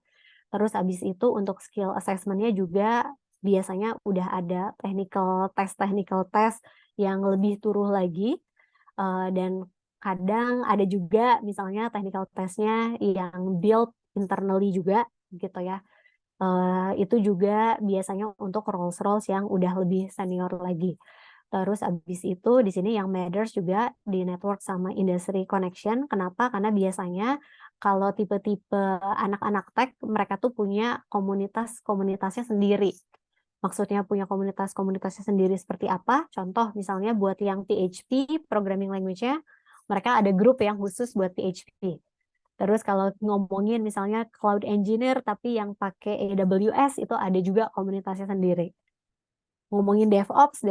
Terus habis itu untuk skill assessment-nya juga biasanya udah ada technical test yang lebih turuh lagi. Dan kadang ada juga misalnya technical testnya yang build internally juga gitu ya. Itu juga biasanya untuk roles-roles yang udah lebih senior lagi. Terus abis itu di sini yang matters juga di network sama industry connection. Kenapa? Karena biasanya kalau tipe-tipe anak-anak tech mereka tuh punya komunitasnya sendiri. Maksudnya punya komunitasnya sendiri seperti apa? Contoh misalnya buat yang PHP, programming language-nya, mereka ada grup yang khusus buat PHP. Terus kalau ngomongin misalnya cloud engineer tapi yang pakai AWS itu ada juga komunitasnya sendiri. Ngomongin DevOps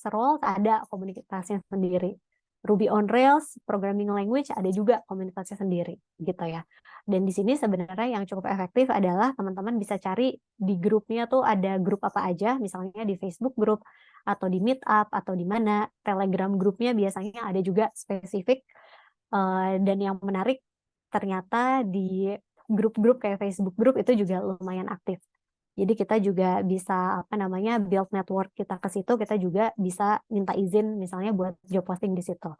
role ada komunitasnya sendiri. Ruby on Rails, programming language ada juga komunitasnya sendiri gitu ya. Dan di sini sebenarnya yang cukup efektif adalah teman-teman bisa cari di grupnya tuh ada grup apa aja, misalnya di Facebook grup atau di Meetup atau di mana. Telegram grupnya biasanya ada juga spesifik. Dan yang menarik ternyata di grup-grup kayak Facebook grup itu juga lumayan aktif. Jadi kita juga bisa apa namanya build network kita ke situ, kita juga bisa minta izin misalnya buat job posting di situ.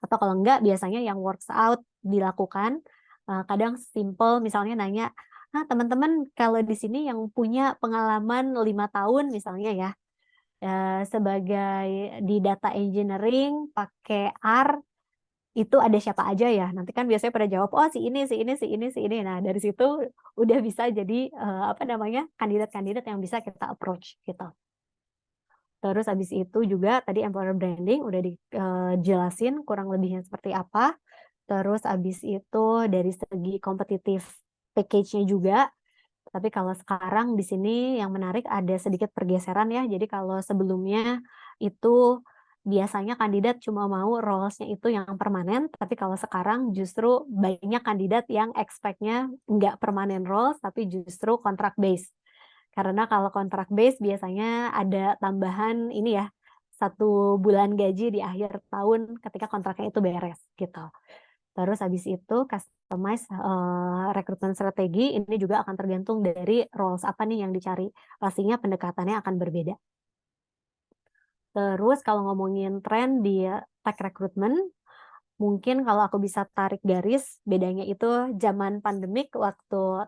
Atau kalau enggak biasanya yang works out dilakukan, kadang simple misalnya nanya, "Nah, teman-teman kalau di sini yang punya pengalaman 5 tahun misalnya ya, sebagai di data engineering pakai R itu ada siapa aja ya?" Nanti kan biasanya pada jawab, oh si ini, si ini, si ini, si ini. Nah dari situ udah bisa jadi apa namanya kandidat-kandidat yang bisa kita approach gitu. Terus habis itu juga tadi employer branding udah dijelasin kurang lebihnya seperti apa. Terus habis itu dari segi kompetitif package-nya juga. Tapi kalau sekarang di sini yang menarik ada sedikit pergeseran ya. Jadi kalau sebelumnya itu biasanya kandidat cuma mau roles-nya itu yang permanen, tapi kalau sekarang justru banyak kandidat yang expect-nya nggak permanen roles, tapi justru contract base. Karena kalau contract base biasanya ada tambahan ini ya, 1 bulan gaji di akhir tahun ketika kontraknya itu beres gitu. Terus habis itu customize rekrutmen strategi ini juga akan tergantung dari roles apa nih yang dicari. Pastinya pendekatannya akan berbeda. Terus kalau ngomongin tren di tech recruitment, mungkin kalau aku bisa tarik garis, bedanya itu zaman pandemik waktu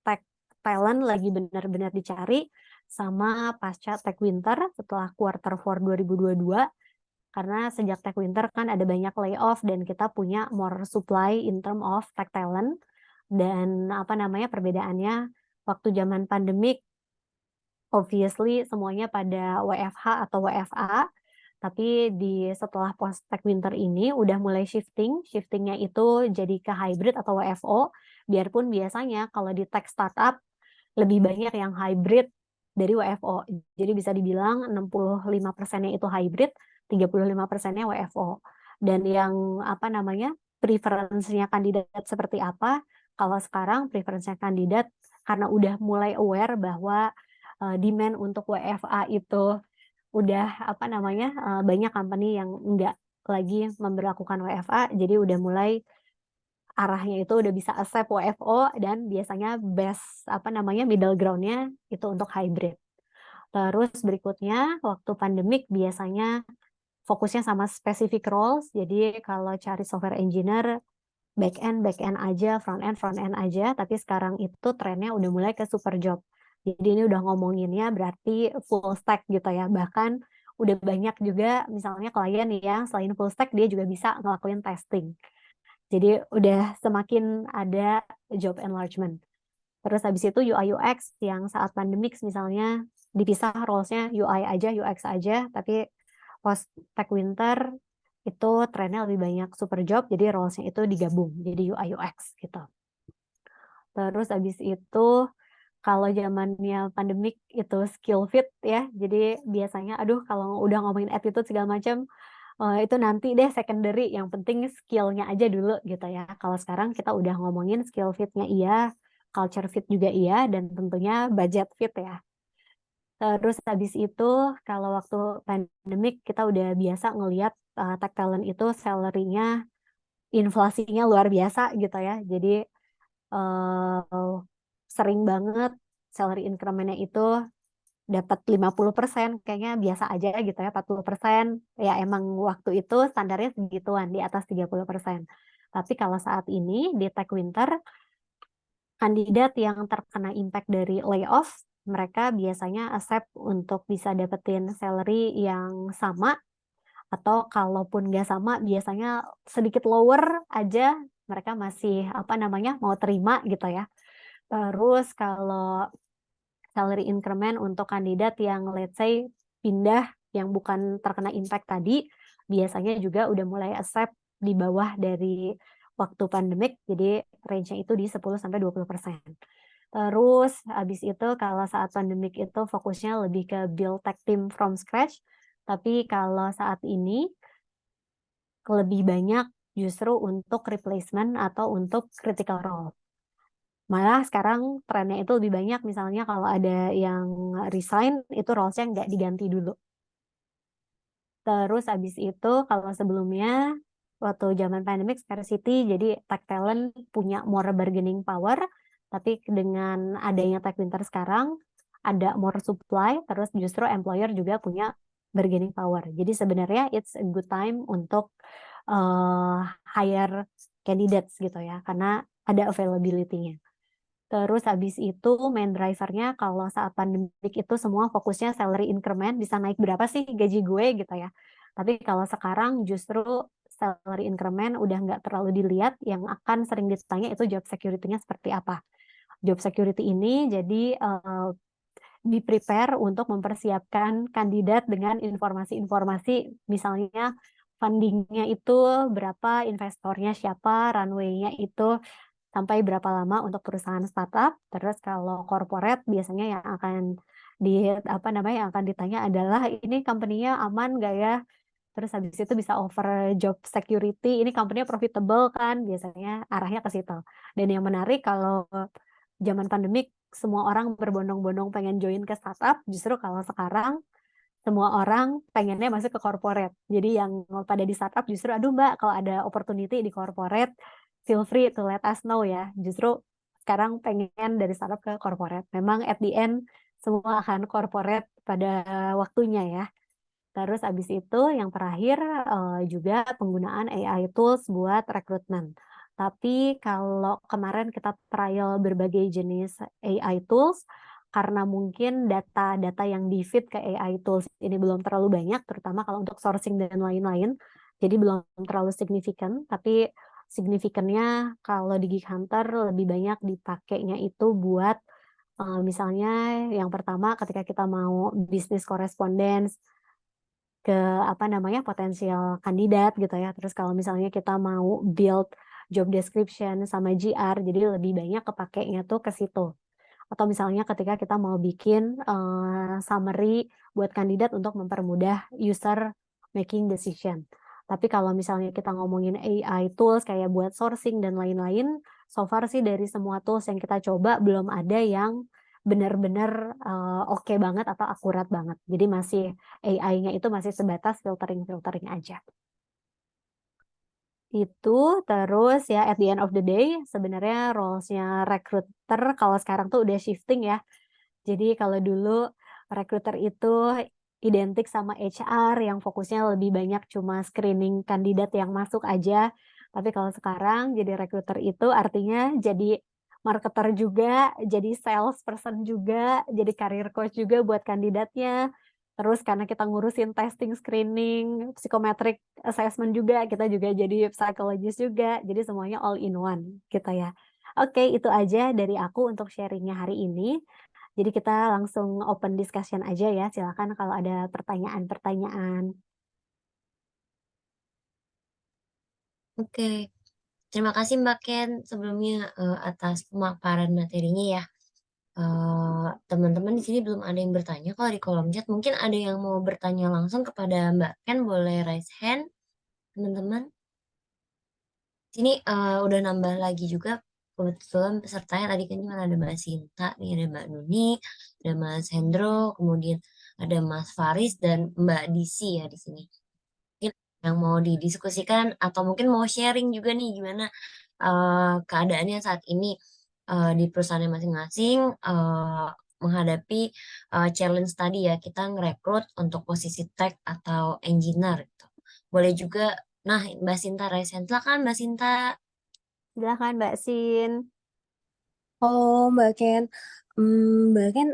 tech talent lagi benar-benar dicari, sama pasca tech winter setelah quarter 4 2022. Karena sejak tech winter kan ada banyak layoff dan kita punya more supply in term of tech talent. Dan apa namanya perbedaannya waktu zaman pandemik obviously semuanya pada WFH atau WFA, tapi setelah post tech winter ini udah mulai shiftingnya itu jadi ke hybrid atau WFO, biarpun biasanya kalau di tech startup lebih banyak yang hybrid dari WFO. Jadi bisa dibilang 65%-nya itu hybrid, 35%-nya WFO. Dan yang apa namanya preference-nya kandidat seperti apa? Kalau sekarang preference-nya kandidat karena udah mulai aware bahwa demand untuk WFA itu udah apa namanya banyak company yang enggak lagi memberlakukan WFA, jadi udah mulai arahnya itu udah bisa accept WFO dan biasanya best apa namanya middle ground-nya itu untuk hybrid. Terus berikutnya waktu pandemik biasanya fokusnya sama specific roles. Jadi kalau cari software engineer back end aja, front end aja, tapi sekarang itu trennya udah mulai ke super job. Jadi ini udah ngomonginnya berarti full stack gitu ya. Bahkan udah banyak juga misalnya klien yang selain full stack dia juga bisa ngelakuin testing. Jadi udah semakin ada job enlargement. Terus habis itu UI UX yang saat pandemik misalnya dipisah roles-nya UI aja, UX aja, tapi post tech winter itu trennya lebih banyak super job, jadi roles-nya itu digabung, jadi UI UX gitu. Terus abis itu kalau zamannya pandemik itu skill fit ya, jadi biasanya aduh kalau udah ngomongin attitude segala macam, itu nanti deh secondary, yang penting skill-nya aja dulu gitu ya. Kalau sekarang kita udah ngomongin skill fit-nya iya, culture fit juga iya, dan tentunya budget fit ya. Terus habis itu kalau waktu pandemik kita udah biasa ngelihat tech talent itu salary-nya inflasinya luar biasa gitu ya. Jadi sering banget salary increment-nya itu dapat 50%, kayaknya biasa aja gitu ya, 40%. Ya emang waktu itu standarnya segituan, di atas 30%. Tapi kalau saat ini di Tech Winter, kandidat yang terkena impact dari layoff, mereka biasanya accept untuk bisa dapetin salary yang sama, atau kalaupun nggak sama, biasanya sedikit lower aja, mereka masih apa namanya mau terima gitu ya. Terus kalau salary increment untuk kandidat yang let's say pindah yang bukan terkena impact tadi, biasanya juga udah mulai accept di bawah dari waktu pandemik, jadi range-nya itu di 10-20%. Terus habis itu kalau saat pandemik itu fokusnya lebih ke build tech team from scratch, tapi kalau saat ini lebih banyak justru untuk replacement atau untuk critical role. Malah sekarang trennya itu lebih banyak, misalnya kalau ada yang resign, itu roles-nya nggak diganti dulu. Terus abis itu kalau sebelumnya, waktu zaman pandemic scarcity, jadi tech talent punya more bargaining power, tapi dengan adanya tech winter sekarang, ada more supply, terus justru employer juga punya bargaining power. Jadi sebenarnya it's a good time untuk hire candidates gitu ya, karena ada availability-nya. Terus habis itu main drivernya kalau saat pandemik itu semua fokusnya salary increment, bisa naik berapa sih gaji gue gitu ya. Tapi kalau sekarang justru salary increment udah nggak terlalu dilihat, yang akan sering ditanya itu job security-nya seperti apa. Job security ini jadi di prepare untuk mempersiapkan kandidat dengan informasi-informasi, misalnya fundingnya itu berapa, investornya siapa, runway-nya itu sampai berapa lama untuk perusahaan startup. Terus kalau corporate biasanya yang akan apa namanya yang akan ditanya adalah ini company-nya aman nggak ya? Terus habis itu bisa offer job security, ini company-nya profitable kan? Biasanya arahnya ke situ. Dan yang menarik kalau zaman pandemik semua orang berbondong-bondong pengen join ke startup, justru kalau sekarang semua orang pengennya masuk ke corporate. Jadi yang pada di startup justru, aduh Mbak, kalau ada opportunity di corporate, feel free to let us know ya. Justru sekarang pengen dari startup ke corporate. Memang at the end semua akan corporate pada waktunya ya. Terus abis itu yang terakhir juga penggunaan AI tools buat rekrutmen. Tapi kalau kemarin kita trial berbagai jenis AI tools, karena mungkin data-data yang di-feed ke AI tools ini belum terlalu banyak, terutama kalau untuk sourcing dan lain-lain, jadi belum terlalu signifikan, tapi signifikannya kalau di Geek Hunter lebih banyak dipakainya itu buat misalnya yang pertama ketika kita mau bisnis correspondence ke apa namanya potensial kandidat gitu ya. Terus kalau misalnya kita mau build job description sama GR, jadi lebih banyak kepakainya tuh ke situ. Atau misalnya ketika kita mau bikin summary buat kandidat untuk mempermudah user making decision. Tapi kalau misalnya kita ngomongin AI tools kayak buat sourcing dan lain-lain, so far sih dari semua tools yang kita coba belum ada yang benar-benar oke banget atau akurat banget. Jadi masih AI-nya itu masih sebatas filtering-filtering aja. Itu terus ya at the end of the day sebenarnya roles-nya recruiter kalau sekarang tuh udah shifting ya. Jadi kalau dulu recruiter itu identik sama HR yang fokusnya lebih banyak cuma screening kandidat yang masuk aja. Tapi kalau sekarang jadi recruiter itu artinya jadi marketer juga, jadi salesperson juga, jadi career coach juga buat kandidatnya. Terus karena kita ngurusin testing, screening, psychometric assessment juga, kita juga jadi psychologist juga. Jadi semuanya all in one gitu ya. Oke, itu aja dari aku untuk sharingnya hari ini. Jadi kita langsung open discussion aja ya. Silakan kalau ada pertanyaan-pertanyaan. Oke, terima kasih Mbak Ken sebelumnya atas pemaparan materinya ya. Teman-teman di sini belum ada yang bertanya. Kalau di kolom chat mungkin ada yang mau bertanya langsung kepada Mbak Ken, boleh raise hand, teman-teman. Sini udah nambah lagi juga kebetulan pesertanya tadi kan cuma ada Mbak Sinta, nih ada Mbak Nuni, ada Mas Hendro, kemudian ada Mas Faris dan Mbak Disi ya di sini. Mungkin yang mau didiskusikan atau mungkin mau sharing juga nih gimana keadaannya saat ini di perusahaan masing-masing menghadapi challenge tadi ya kita ngerekrut untuk posisi tech atau engineer gitu. Boleh juga, nah Mbak Sinta raise hand. Silakan Mbak Sinta. Silakan Mbak Sin. Oh, Mbak Ken. Mbak Ken,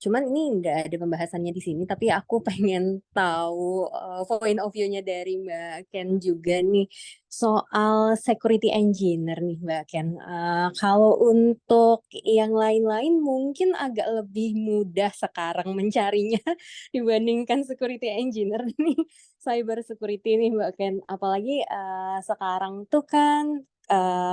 cuman ini nggak ada pembahasannya di sini, tapi aku pengen tahu point of view-nya dari Mbak Ken juga nih soal security engineer nih, Mbak Ken. Kalau untuk yang lain-lain mungkin agak lebih mudah sekarang mencarinya dibandingkan security engineer nih, cyber security nih, Mbak Ken. Apalagi sekarang tuh kan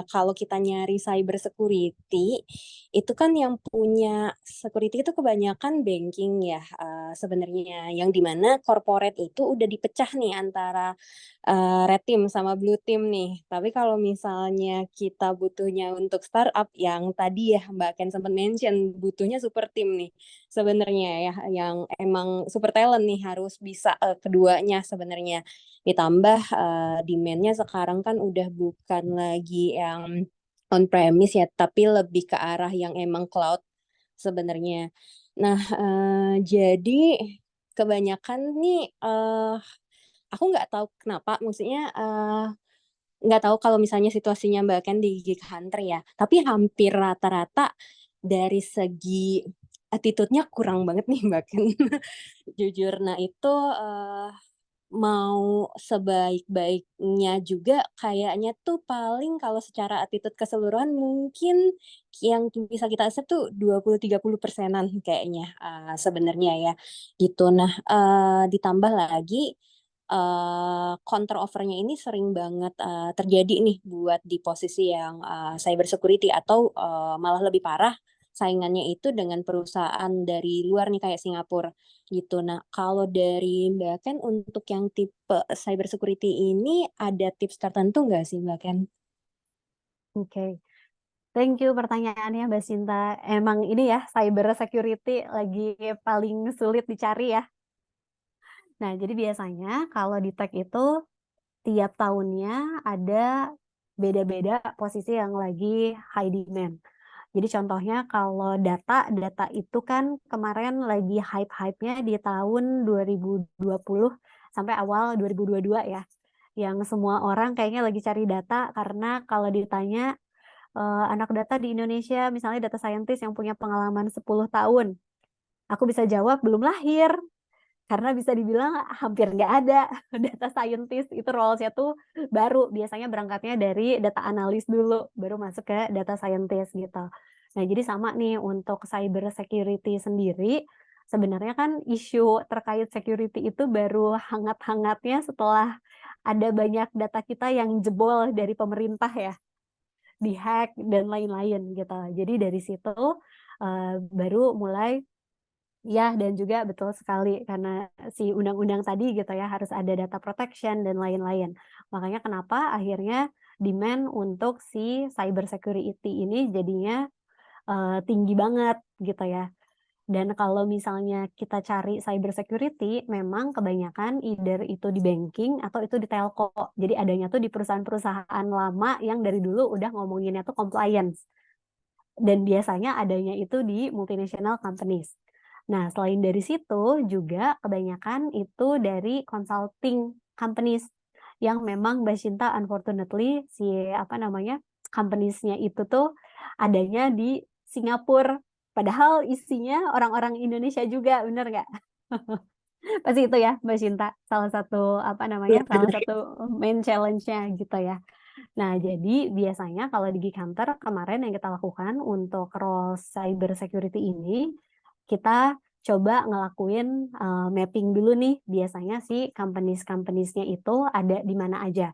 kalau kita nyari cyber security, itu kan yang punya security itu kebanyakan banking ya, sebenarnya. Yang dimana corporate itu udah dipecah nih antara red team sama blue team nih. Tapi kalau misalnya kita butuhnya untuk startup yang tadi ya Mbak Ken sempat mention butuhnya super team nih sebenarnya ya, yang emang super talent nih harus bisa keduanya sebenarnya. Ditambah demand-nya sekarang kan udah bukan lagi yang on premise ya, tapi lebih ke arah yang emang cloud sebenarnya. Nah, jadi kebanyakan nih aku nggak tahu kenapa, maksudnya nggak tahu kalau misalnya situasinya Mbak Ken di Gig Hunter ya, tapi hampir rata-rata dari segi attitude-nya kurang banget nih Mbak Ken. Jujur, nah itu mau sebaik-baiknya juga kayaknya tuh paling kalau secara attitude keseluruhan mungkin yang bisa kita accept tuh 20-30%-an kayaknya sebenarnya ya gitu. Nah, ditambah lagi counter offer-nya ini sering banget terjadi nih buat di posisi yang cyber security atau malah lebih parah saingannya itu dengan perusahaan dari luar nih kayak Singapura gitu. Nah, kalau dari Mbak Ken untuk yang tipe cyber security ini ada tips tertentu nggak sih Mbak Ken? Oke, thank you pertanyaannya Mbak Sinta. Emang ini ya, cyber security lagi paling sulit dicari ya. Nah, jadi biasanya kalau di tech itu tiap tahunnya ada beda-beda posisi yang lagi high demand. Jadi contohnya kalau data itu kan kemarin lagi hype-hype-nya di tahun 2020 sampai awal 2022 ya. Yang semua orang kayaknya lagi cari data karena kalau ditanya anak data di Indonesia, misalnya data scientist yang punya pengalaman 10 tahun, aku bisa jawab belum lahir. Karena bisa dibilang hampir nggak ada data scientist, itu roles-nya tuh baru, biasanya berangkatnya dari data analis dulu, baru masuk ke data scientist gitu. Nah, jadi sama nih untuk cyber security sendiri, sebenarnya kan isu terkait security itu baru hangat-hangatnya setelah ada banyak data kita yang jebol dari pemerintah ya, dihack dan lain-lain gitu. Jadi dari situ baru mulai ya, dan juga betul sekali karena si undang-undang tadi gitu ya harus ada data protection dan lain-lain. Makanya kenapa akhirnya demand untuk si cyber security ini jadinya tinggi banget gitu ya. Dan kalau misalnya kita cari cyber security, memang kebanyakan either itu di banking atau itu di telco. Jadi adanya tuh di perusahaan-perusahaan lama yang dari dulu udah ngomonginnya tuh compliance. Dan biasanya adanya itu di multinational companies. Nah, selain dari situ juga kebanyakan itu dari consulting companies yang memang Mbak Shinta unfortunately si apa namanya companies-nya itu tuh adanya di Singapura. Padahal isinya orang-orang Indonesia juga, bener nggak? Pasti itu ya Mbak Shinta, salah satu apa namanya, salah satu main challenge-nya gitu ya. Nah, jadi biasanya kalau di Geek Hunter kemarin yang kita lakukan untuk role cyber security ini, kita coba ngelakuin mapping dulu nih, biasanya si companies-companies-nya itu ada di mana aja.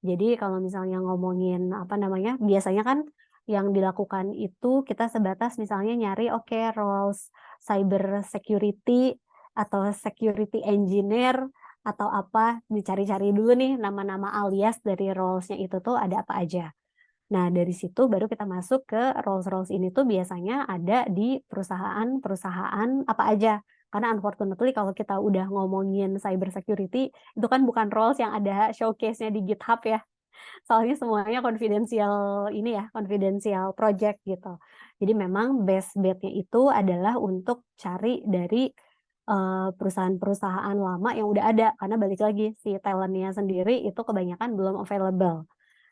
Jadi kalau misalnya ngomongin apa namanya, biasanya kan yang dilakukan itu kita sebatas misalnya nyari oke roles cyber security atau security engineer atau apa, dicari-cari dulu nih nama-nama alias dari roles-nya itu tuh ada apa aja. Nah, dari situ baru kita masuk ke roles-roles ini tuh biasanya ada di perusahaan-perusahaan apa aja. Karena unfortunately kalau kita udah ngomongin cyber security, itu kan bukan roles yang ada showcase-nya di GitHub ya. Soalnya semuanya confidential ini ya, confidential project gitu. Jadi memang best bet-nya itu adalah untuk cari dari perusahaan-perusahaan lama yang udah ada. Karena balik lagi, si talent-nya sendiri itu kebanyakan belum available.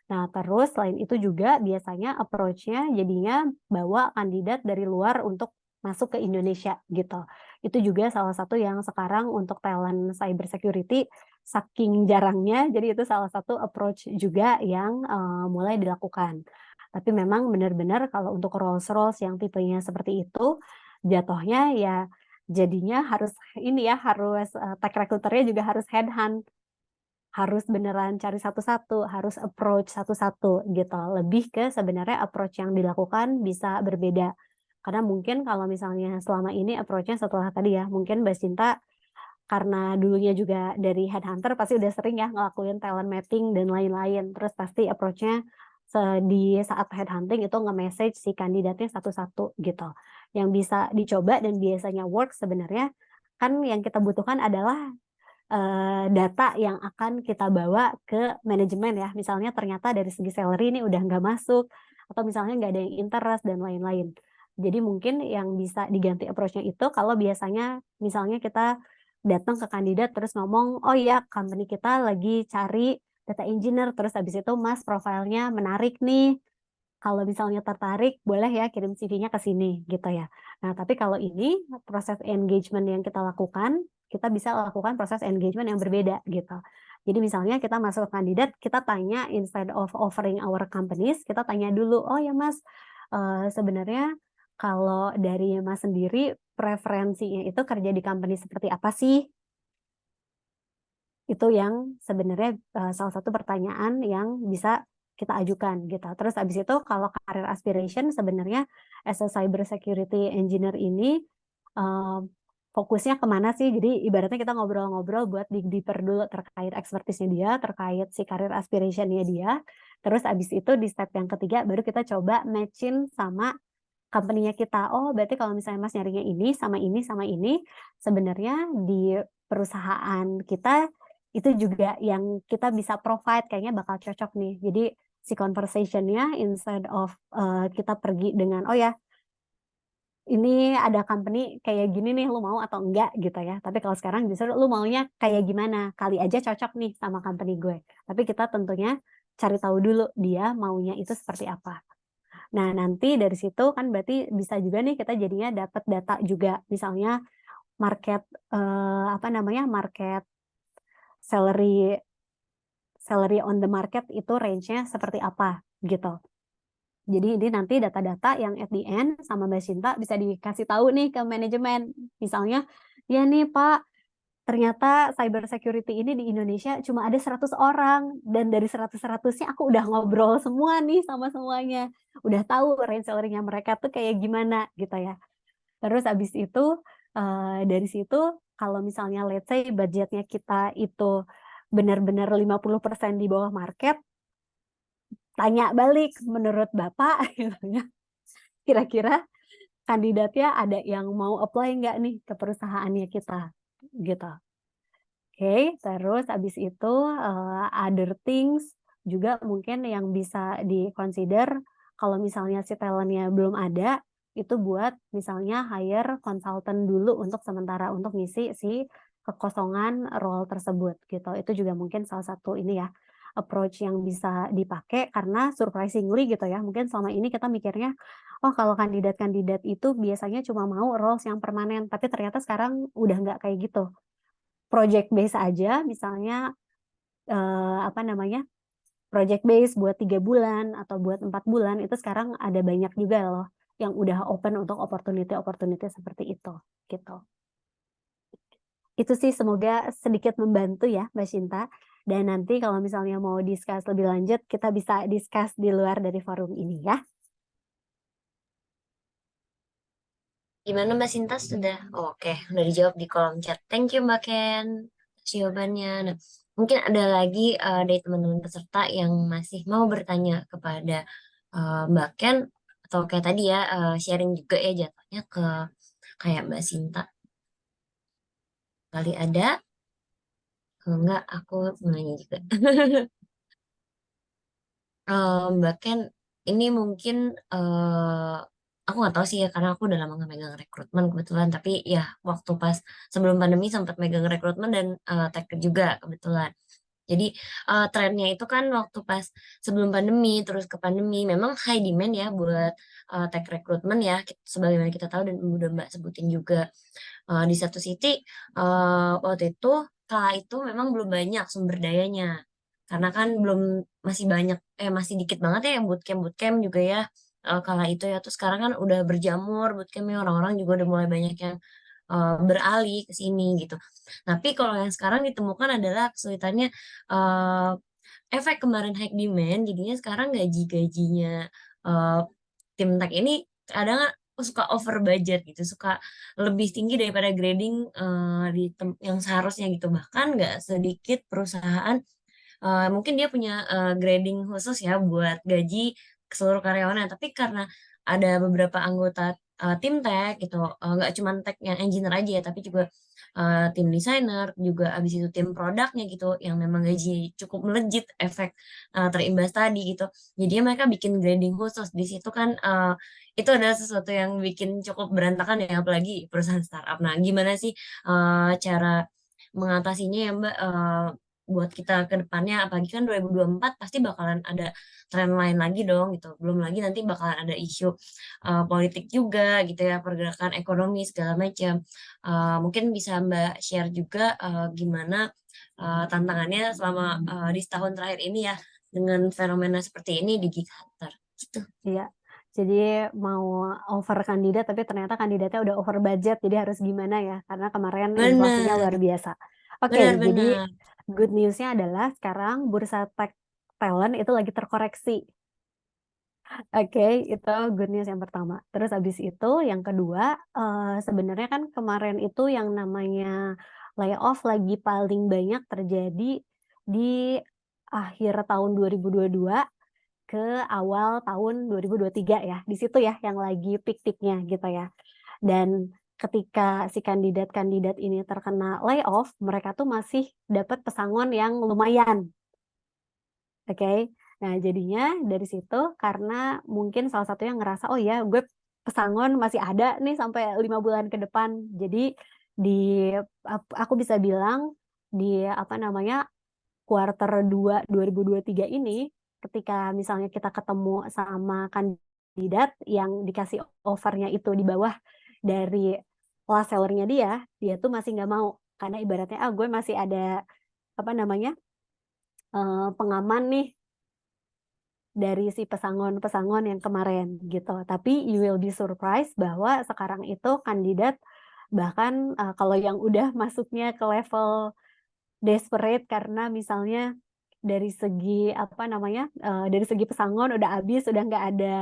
Nah, terus selain itu juga biasanya approach-nya jadinya bawa kandidat dari luar untuk masuk ke Indonesia gitu. Itu juga salah satu yang sekarang untuk talent cyber security saking jarangnya, jadi itu salah satu approach juga yang mulai dilakukan. Tapi memang benar-benar kalau untuk roles-roles yang tipenya seperti itu, jatuhnya ya jadinya harus ini ya, harus tech recruiter-nya juga harus headhunt. Harus beneran cari satu-satu, harus approach satu-satu gitu. Lebih ke sebenarnya approach yang dilakukan bisa berbeda. Karena mungkin kalau misalnya selama ini approach-nya setelah tadi ya, mungkin Mbak Cinta karena dulunya juga dari headhunter pasti udah sering ya ngelakuin talent mapping dan lain-lain. Terus pasti approach-nya di saat headhunting itu nge-message si kandidatnya satu-satu gitu. Yang bisa dicoba dan biasanya work sebenarnya kan yang kita butuhkan adalah data yang akan kita bawa ke manajemen ya. Misalnya ternyata dari segi salary ini udah nggak masuk, atau misalnya nggak ada yang interest dan lain-lain. Jadi mungkin yang bisa diganti approach-nya itu kalau biasanya misalnya kita datang ke kandidat terus ngomong, oh iya company kita lagi cari data engineer, terus habis itu mas profilnya menarik nih, kalau misalnya tertarik, boleh ya kirim CV-nya ke sini gitu ya. Nah, tapi kalau ini proses engagement yang kita lakukan, kita bisa lakukan proses engagement yang berbeda gitu. Jadi misalnya kita masuk ke kandidat, kita tanya instead of offering our companies, kita tanya dulu, oh ya Mas, sebenarnya kalau dari Mas sendiri preferensinya itu kerja di company seperti apa sih? Itu yang sebenarnya salah satu pertanyaan yang bisa kita ajukan gitu. Terus abis itu kalau career aspiration sebenarnya as a cyber security engineer ini uh, fokusnya kemana sih? Jadi ibaratnya kita ngobrol-ngobrol buat dig deeper dulu terkait expertise-nya dia, terkait si career aspiration-nya dia. Terus abis itu di step yang ketiga baru kita coba matching sama company-nya kita. Oh, berarti kalau misalnya Mas nyarinya ini sama ini, sebenarnya di perusahaan kita itu juga yang kita bisa provide kayaknya bakal cocok nih. Jadi si conversation-nya instead of kita pergi dengan oh ya ini ada company kayak gini nih lu mau atau enggak gitu ya. Tapi kalau sekarang justru lu maunya kayak gimana? Kali aja cocok nih sama company gue. Tapi kita tentunya cari tahu dulu dia maunya itu seperti apa. Nah, nanti dari situ kan berarti bisa juga nih kita jadinya dapat data juga. Misalnya market apa namanya? Market salary salary on the market itu range-nya seperti apa gitu. Jadi ini nanti data-data yang at the end sama Mbak Sinta bisa dikasih tahu nih ke manajemen. Misalnya, ya nih Pak, ternyata cyber security ini di Indonesia cuma ada 100 orang dan dari 100-100-nya aku udah ngobrol semua nih sama semuanya. Udah tahu range salary-nya mereka tuh kayak gimana gitu ya. Terus abis itu dari situ kalau misalnya let's say budgetnya kita itu benar-benar 50% di bawah market, tanya balik menurut Bapak gitu ya. Kira-kira kandidatnya ada yang mau apply nggak nih ke perusahaannya kita gitu. Oke, terus abis itu other things juga mungkin yang bisa di-consider kalau misalnya si talentnya belum ada, itu buat misalnya hire consultant dulu untuk sementara untuk ngisi si kekosongan role tersebut gitu. Itu juga mungkin salah satu ini ya approach yang bisa dipakai karena surprisingly gitu ya. Mungkin selama ini kita mikirnya, oh kalau kandidat-kandidat itu biasanya cuma mau roles yang permanen, tapi ternyata sekarang udah nggak kayak gitu project base aja misalnya apa namanya project base buat 3 bulan atau buat 4 bulan itu sekarang ada banyak juga loh yang udah open untuk opportunity seperti itu gitu. Itu sih semoga sedikit membantu ya Mbak Shinta. Dan nanti kalau misalnya mau discuss lebih lanjut, kita bisa discuss di luar dari forum ini ya. Gimana Mbak Sinta sudah? Oh, oke, udah dijawab di kolom chat. Thank you Mbak Ken atas jawabannya. Nah, mungkin ada lagi dari teman-teman peserta yang masih mau bertanya kepada Mbak Ken atau kayak tadi ya sharing juga ya jatuhnya ke kayak Mbak Sinta. Kali ada, kalau enggak aku nanya juga. Mbak Ken, ini mungkin aku nggak tahu sih ya karena aku udah lama nggak megang rekrutmen kebetulan. Tapi ya waktu pas sebelum pandemi sempat megang rekrutmen dan tech lead juga kebetulan. Jadi trennya itu kan waktu pas sebelum pandemi terus ke pandemi memang high demand ya buat tech recruitment ya sebagaimana kita tahu dan udah Mbak sebutin juga. Di satu sisi waktu itu kala itu memang belum banyak sumber dayanya karena kan belum masih banyak masih dikit banget ya yang bootcamp bootcamp juga ya kala itu ya terus sekarang kan udah berjamur bootcampnya orang-orang juga udah mulai banyak yang beralih ke sini gitu. Tapi kalau yang sekarang ditemukan adalah kesulitannya eh, efek kemarin high demand jadinya sekarang gaji-gajinya eh, tim tech ini kadang suka over budget gitu, suka lebih tinggi daripada grading yang seharusnya gitu. Bahkan nggak sedikit perusahaan mungkin dia punya grading khusus ya buat gaji seluruh karyawannya, tapi karena ada beberapa anggota tim tech gitu, nggak cuma tech yang engineer aja ya, tapi juga tim desainer, juga abis itu tim produknya gitu, yang memang gaji cukup melejit efek terimbas tadi gitu. Jadi mereka bikin grading khusus di situ kan, itu adalah sesuatu yang bikin cukup berantakan ya, apalagi perusahaan startup. Nah, gimana sih cara mengatasinya ya Mbak? Buat kita ke depannya apalagi kan 2024 pasti bakalan ada tren lain lagi dong gitu belum lagi nanti bakalan ada isu politik juga gitu ya pergerakan ekonomi segala macam. Mungkin bisa Mbak share juga gimana tantangannya selama di setahun terakhir ini ya dengan fenomena seperti ini di Gig Hunter gitu. Iya. Jadi mau over kandidat tapi ternyata kandidatnya udah over budget, jadi harus gimana ya? Karena kemarin inflasinya Benar, luar biasa. Oke, jadi benar. good news-nya adalah sekarang bursa tech talent itu lagi terkoreksi. Oke, itu good news yang pertama. Terus habis itu yang kedua, sebenarnya kan kemarin itu yang namanya layoff lagi paling banyak terjadi di akhir tahun 2022 ke awal tahun 2023 ya. Di situ ya yang lagi peak-peaknya gitu ya. Dan ketika si kandidat-kandidat ini terkena layoff, mereka tuh masih dapat pesangon yang lumayan. Oke. Nah, jadinya dari situ karena mungkin salah satunya ngerasa, oh ya gue pesangon masih ada nih sampai 5 bulan ke depan. Jadi di aku bisa bilang di apa namanya kuarter 2 2023 ini ketika misalnya kita ketemu sama kandidat yang dikasih offernya itu di bawah dari last salary-nya dia tuh masih nggak mau karena ibaratnya gue masih ada apa namanya pengaman nih dari si pesangon-pesangon yang kemarin gitu. Tapi you will be surprised bahwa sekarang itu kandidat bahkan kalau yang udah masuknya ke level desperate karena misalnya dari segi apa namanya dari segi pesangon udah habis udah nggak ada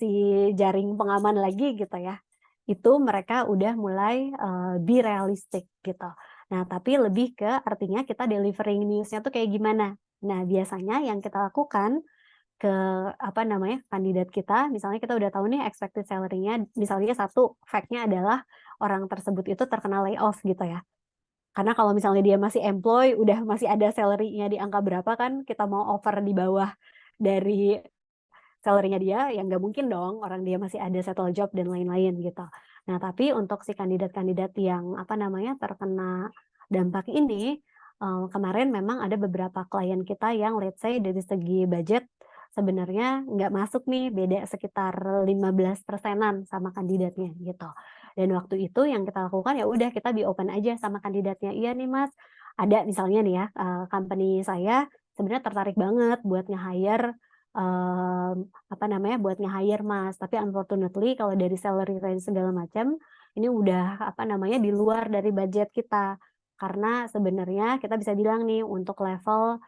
si jaring pengaman lagi gitu ya itu mereka udah mulai be realistic gitu. Nah tapi lebih ke artinya kita delivering newsnya tuh kayak gimana. Nah biasanya yang kita lakukan ke apa namanya kandidat kita misalnya kita udah tahu nih expected salary-nya misalnya satu fact-nya adalah orang tersebut itu terkena layoff gitu ya. Karena kalau misalnya dia masih employ, udah masih ada salary-nya di angka berapa kan, kita mau offer di bawah dari salary-nya dia, ya nggak mungkin dong, orang dia masih ada settle job dan lain-lain gitu. Nah, tapi untuk si kandidat-kandidat yang apa namanya terkena dampak ini, kemarin memang ada beberapa klien kita yang let's say dari segi budget sebenarnya nggak masuk nih, beda sekitar 15%-an sama kandidatnya gitu. Dan waktu itu yang kita lakukan ya udah kita be open aja sama kandidatnya. Iya nih Mas, ada misalnya nih ya company saya sebenarnya tertarik banget buat nge-hire apa namanya buat nge-hire Mas. Tapi unfortunately kalau dari salary range segala macam ini udah apa namanya di luar dari budget kita. Karena sebenarnya kita bisa bilang nih untuk level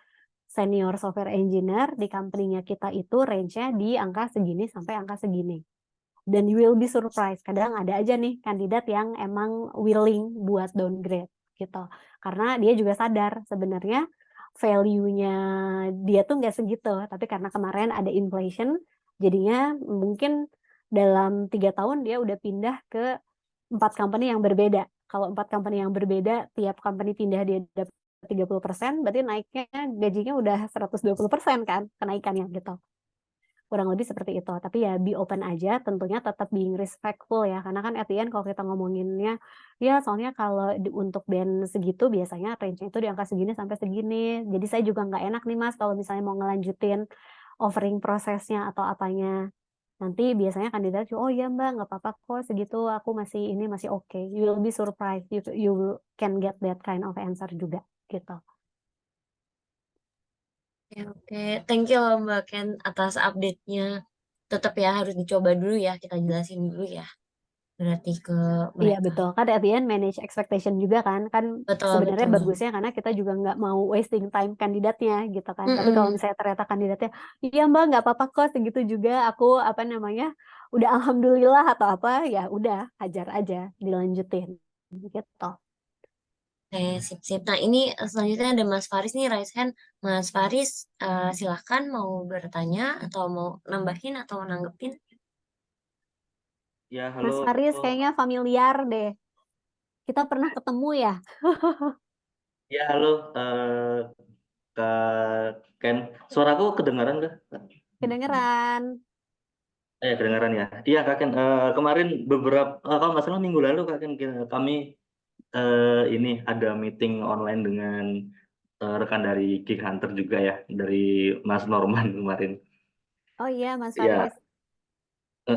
senior software engineer di company-nya kita itu range-nya di angka segini sampai angka segini. Dan you will be surprised. Kadang ada aja nih kandidat yang emang willing buat downgrade gitu. Karena dia juga sadar sebenarnya value-nya dia tuh nggak segitu. Tapi karena kemarin ada inflation, jadinya mungkin dalam 3 tahun dia udah pindah ke 4 company yang berbeda. Kalau 4 company yang berbeda, tiap company pindah dia dapat 30%, berarti naiknya gajinya udah 120% kan kenaikannya gitu. Kurang lebih seperti itu. Tapi ya be open aja, tentunya tetap being respectful ya. Karena kan at the end kalau kita ngomonginnya, ya soalnya kalau untuk band segitu biasanya range-nya itu di angka segini sampai segini. Jadi saya juga nggak enak nih Mas kalau misalnya mau ngelanjutin offering prosesnya atau apanya. Nanti biasanya kandidat, oh iya Mbak, nggak apa-apa kok segitu, aku masih ini masih oke. You will be surprised, you can get that kind of answer juga gitu. Oke. Thank you loh Mbak Ken atas update-nya. Tetap ya harus dicoba dulu ya, kita jelasin dulu ya. Berarti ke Iya mereka. betul, kan at the end manage expectation juga kan Betul, sebenarnya betul. bagusnya karena kita juga nggak mau wasting time kandidatnya gitu kan. Tapi kalau Mm-mm. misalnya ternyata kandidatnya, iya Mbak nggak apa-apa kok segitu juga, aku apa namanya udah alhamdulillah atau apa, ya udah hajar aja dilanjutin gitu. Oke, sip-sip. Nah, ini selanjutnya ada Mas Faris nih, raise hand. Mas Faris, silahkan mau bertanya atau mau nambahin atau nanggepin. Ya, Mas halo. Faris kayaknya familiar deh. Kita pernah ketemu ya? Ya, halo. Kak Ken. Suaraku kedengaran nggak? Kedengeran. Kedengaran ya. Iya, Kak Ken. Kemarin beberapa, kalau nggak salah minggu lalu, Kak Ken, kami ini ada meeting online dengan rekan dari Geek Hunter juga ya, dari Mas Norman kemarin. Oh iya Mas Ya, Faris.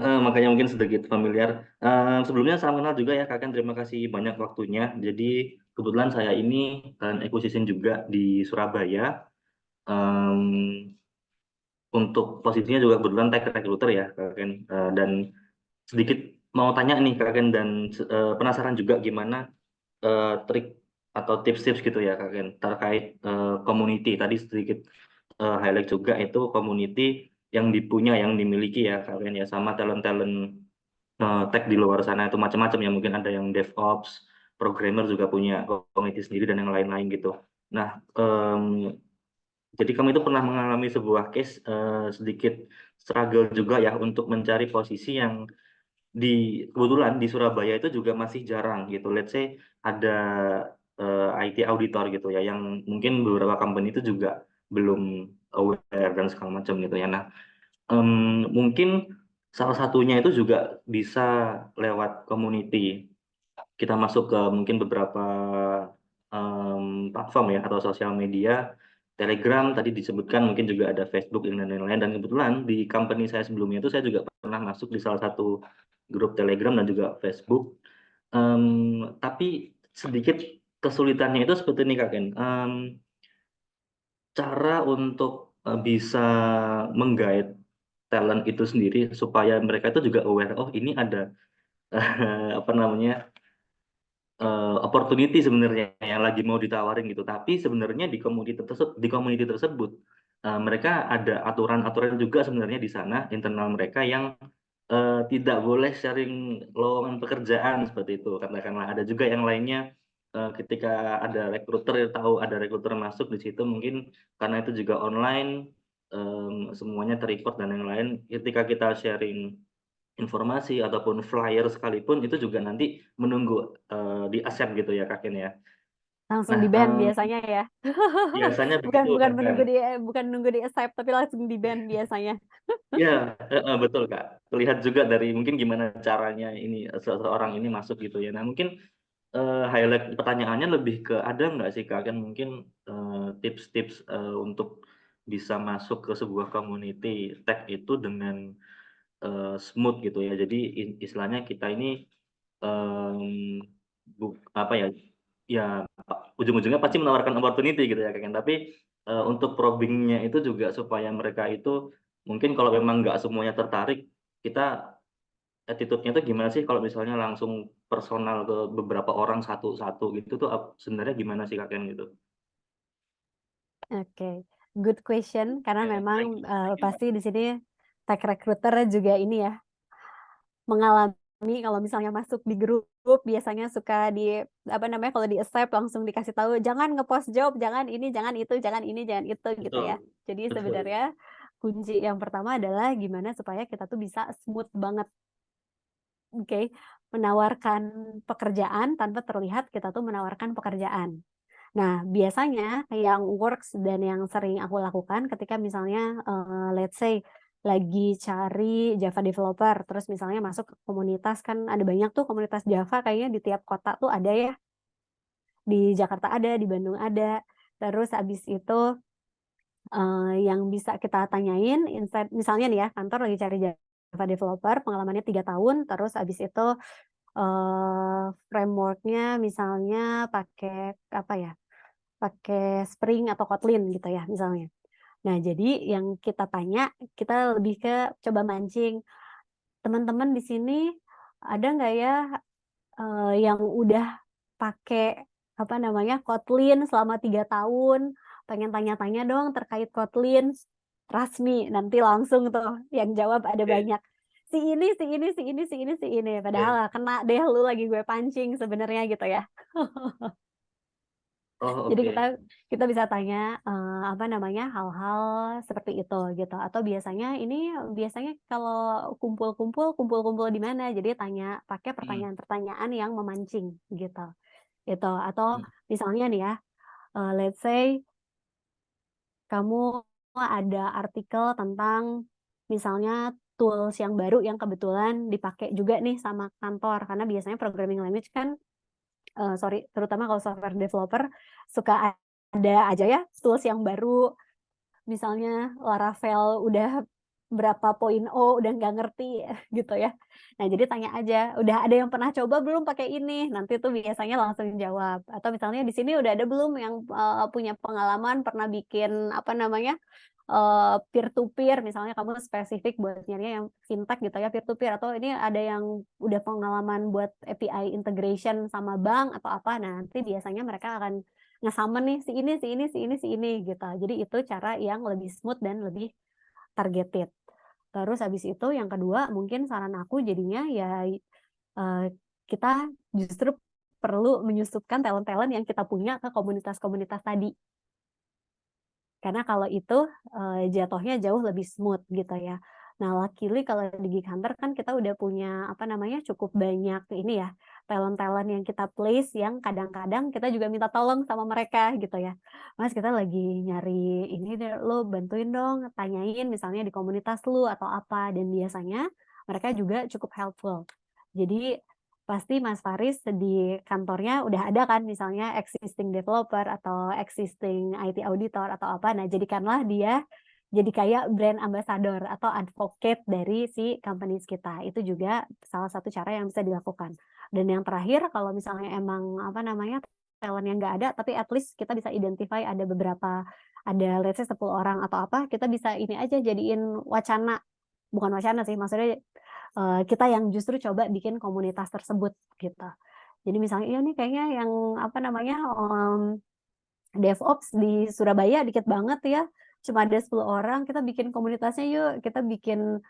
makanya mungkin sedikit familiar. Sebelumnya salam kenal juga ya, Kak Ken. Terima kasih banyak waktunya. Jadi, kebetulan saya ini talent acquisition juga di Surabaya. Em, untuk posisinya juga kebetulan tech recruiter ya, Kak Ken. Dan sedikit mau tanya nih, Kak Ken, dan penasaran juga gimana trik atau tips-tips gitu ya, Kak Ken, terkait community. Tadi sedikit highlight juga itu community yang dipunya, yang dimiliki ya, Kak Ken, ya, sama talent-talent tech di luar sana itu macam-macam ya. Mungkin ada yang DevOps, programmer juga punya community sendiri dan yang lain-lain gitu. Nah, jadi kami itu pernah mengalami sebuah case sedikit struggle juga ya untuk mencari posisi yang kebetulan di Surabaya itu juga masih jarang gitu. Let's say ada IT auditor gitu ya, yang mungkin beberapa company itu juga belum aware dan segala macam gitu ya. Nah, mungkin salah satunya itu juga bisa lewat community. Kita masuk ke mungkin beberapa platform ya atau sosial media, Telegram tadi disebutkan, mungkin juga ada Facebook dan lain-lain. Dan kebetulan di company saya sebelumnya itu saya juga pernah masuk di salah satu grup Telegram dan juga Facebook. Tapi sedikit kesulitannya itu seperti ini Kak Ken. Cara untuk bisa menggait talent itu sendiri supaya mereka itu juga aware, oh ini ada apa namanya, opportunity sebenarnya yang lagi mau ditawarin gitu. Tapi sebenarnya di community tersebut, mereka ada aturan-aturan juga sebenarnya di sana internal mereka yang tidak boleh sharing lowongan pekerjaan seperti itu. Katakanlah ada juga yang lainnya, ketika ada recruiter tahu ada recruiter masuk di situ, mungkin karena itu juga online, semuanya ter-record dan yang lain. Ketika kita sharing informasi ataupun flyer sekalipun itu juga nanti menunggu di-accept gitu ya Kak Ken ya. Langsung Nah, di-ban biasanya ya. biasanya Bukan begitu bukan Kak Ken. menunggu di bukan nunggu di accept tapi langsung di-ban biasanya. Ya, betul Kak. Terlihat juga dari mungkin gimana caranya ini seseorang ini masuk gitu ya. Nah, mungkin highlight pertanyaannya lebih ke ada nggak sih Kak Ken mungkin tips-tips untuk bisa masuk ke sebuah community tech itu dengan smooth gitu ya. Jadi istilahnya kita ini em, apa ya, ya ujung-ujungnya pasti menawarkan opportunity gitu ya Kak. Tapi untuk probingnya itu juga supaya mereka itu mungkin kalau memang nggak semuanya tertarik, kita attitude-nya tuh gimana sih kalau misalnya langsung personal ke beberapa orang satu-satu gitu tuh sebenarnya gimana sih Kak Ken gitu? Oke, good question karena memang pasti di sini tech recruiter juga ini ya mengalami kalau misalnya masuk di grup biasanya suka di apa namanya kalau di accept langsung dikasih tahu jangan ngepost job, jangan ini, jangan itu, jangan ini, jangan itu gitu Betul, ya. Jadi betul. sebenarnya kunci yang pertama adalah gimana supaya kita tuh bisa smooth banget, oke, menawarkan pekerjaan tanpa terlihat kita tuh menawarkan pekerjaan. Nah, biasanya yang works dan yang sering aku lakukan ketika misalnya, let's say lagi cari Java developer, terus misalnya masuk ke komunitas, kan ada banyak tuh komunitas Java kayaknya di tiap kota tuh ada ya, di Jakarta ada, di Bandung ada. Terus habis itu, yang bisa kita tanyain instead misalnya nih ya, kantor lagi cari Java developer, pengalamannya 3 tahun, terus habis itu, framework-nya misalnya pakai apa ya, pakai Spring atau Kotlin gitu ya misalnya. Nah jadi yang kita tanya, kita lebih ke coba mancing, teman-teman di sini ada nggak ya, yang udah pakai apa namanya, Kotlin selama 3 tahun, pengen tanya-tanya dong terkait Kotlin, trust me nanti langsung tuh yang jawab ada Oke, banyak, si ini si ini si ini si ini si ini, oke. padahal kena deh lu lagi gue pancing sebenarnya gitu ya. Oh, Jadi oke. kita bisa tanya, apa namanya, hal-hal seperti itu gitu, atau biasanya kalau kumpul-kumpul di mana? Jadi tanya pakai Mhm, pertanyaan-pertanyaan yang memancing gitu, itu. Atau mhm, misalnya nih ya, let's say kamu ada artikel tentang misalnya tools yang baru yang kebetulan dipakai juga nih sama kantor, karena biasanya programming language kan sorry, terutama kalau software developer suka ada aja ya tools yang baru, misalnya Laravel udah berapa poin udah nggak ngerti gitu ya. Nah, jadi tanya aja, "Udah ada yang pernah coba belum pakai ini?" Nanti tuh biasanya langsung jawab. Atau misalnya, "Di sini udah ada belum yang, punya pengalaman pernah bikin apa namanya, peer to peer," misalnya kamu spesifik buat nyarinya yang fintech gitu ya, peer to peer, atau ini ada yang udah pengalaman buat API integration sama bank atau apa. Nah, nanti biasanya mereka akan nge-summon nih, si ini si ini si ini si ini, gitu. Jadi itu cara yang lebih smooth dan lebih targeted. Terus habis itu yang kedua mungkin saran aku jadinya ya, kita justru perlu menyusupkan talent-talent yang kita punya ke komunitas-komunitas tadi. Karena kalau itu, jatuhnya jauh lebih smooth gitu ya. Nah, luckily kalau di Geek Hunter kan kita udah punya, apa namanya, cukup banyak ini ya, talent-talent yang kita place yang kadang-kadang kita juga minta tolong sama mereka gitu ya. "Mas, kita lagi nyari ini deh, lu bantuin dong, tanyain misalnya di komunitas lu," atau apa, dan biasanya mereka juga cukup helpful. Jadi pasti Mas Faris di kantornya udah ada kan misalnya existing developer atau existing IT auditor atau apa. Nah, jadikanlah dia jadi kayak brand ambassador atau advocate dari si companies kita. Itu juga salah satu cara yang bisa dilakukan. Dan yang terakhir kalau misalnya emang apa namanya talent yang nggak ada, tapi at least kita bisa identify ada beberapa, ada let's say 10 orang atau apa, kita bisa ini aja jadiin wacana, bukan wacana sih, maksudnya kita yang justru coba bikin komunitas tersebut gitu. Jadi misalnya, "Iya nih kayaknya yang apa namanya, DevOps di Surabaya dikit banget ya, cuma ada 10 orang, kita bikin komunitasnya yuk, kita bikin,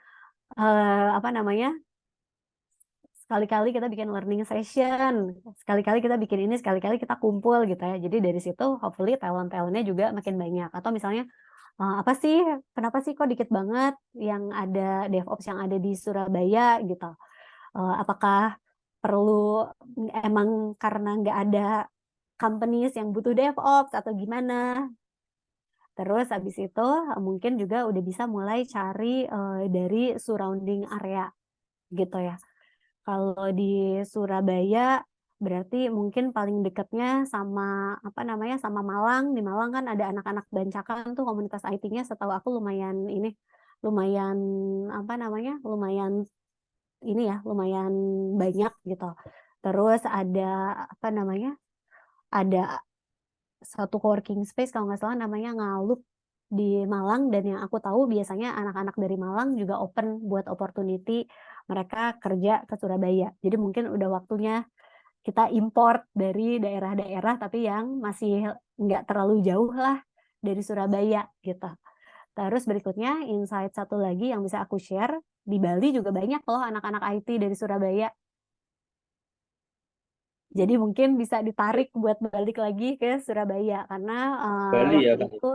apa namanya, sekali-kali kita bikin learning session, sekali-kali kita bikin ini, sekali-kali kita kumpul," gitu ya. Jadi dari situ hopefully talent-talent-nya juga makin banyak. Atau misalnya, "Apa sih, kenapa sih kok dikit banget yang ada DevOps yang ada di Surabaya?" Gitu. Apakah perlu emang karena nggak ada companies yang butuh DevOps atau gimana? Terus habis itu, mungkin juga udah bisa mulai cari, dari surrounding area gitu ya. Kalau di Surabaya berarti mungkin paling dekatnya sama apa namanya, sama Malang. Di Malang kan ada anak-anak bancakan tuh komunitas IT-nya setahu aku lumayan ini, lumayan apa namanya, lumayan ini ya, lumayan banyak gitu. Terus ada apa namanya, ada satu coworking space kalau nggak salah namanya Ngalup di Malang, dan yang aku tahu biasanya anak-anak dari Malang juga open buat opportunity mereka kerja ke Surabaya. Jadi mungkin udah waktunya kita import dari daerah-daerah tapi yang masih nggak terlalu jauh lah dari Surabaya gitu. Terus berikutnya insight satu lagi yang bisa aku share, di Bali juga banyak loh anak-anak IT dari Surabaya. Jadi mungkin bisa ditarik buat balik lagi ke Surabaya karena Bali ya, waktu Kak. itu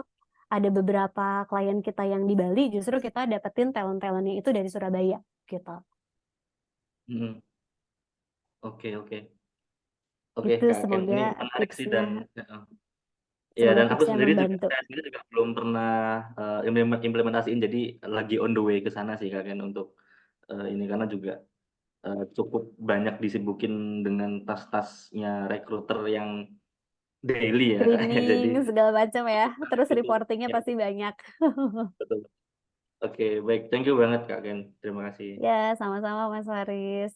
ada beberapa klien kita yang di Bali justru kita dapetin talent-talentnya itu dari Surabaya gitu. Mm-mm. Oke, oke. Oke, Itu Kak Ken, ini semoga menarik sih tipsnya dan ya dan aku sendiri juga membantu. saya sendiri juga belum pernah implementasiin, jadi lagi on the way ke sana sih Kak Ken untuk ini karena juga cukup banyak disibukin dengan tas-tasnya recruiter yang daily ya Kak. Jadi Screening segala macam ya. Terus betul, reportingnya ya, pasti banyak. betul. Oke, baik. Thank you banget Kak Ken. Terima kasih. Ya, sama-sama Mas Faris.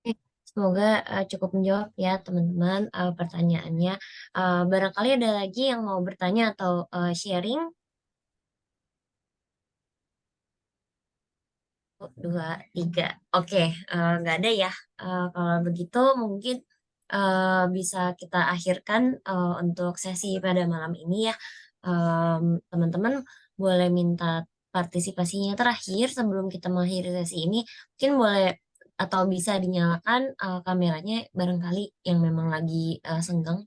Oke, semoga cukup menjawab ya teman-teman pertanyaannya. Barangkali ada lagi yang mau bertanya atau sharing. 2, 3. Oke, nggak ada ya. Kalau begitu mungkin bisa kita akhirkan untuk sesi pada malam ini ya. Teman-teman boleh minta partisipasinya terakhir sebelum kita mengakhiri sesi ini. Mungkin boleh atau bisa dinyalakan kameranya barangkali yang memang lagi senggang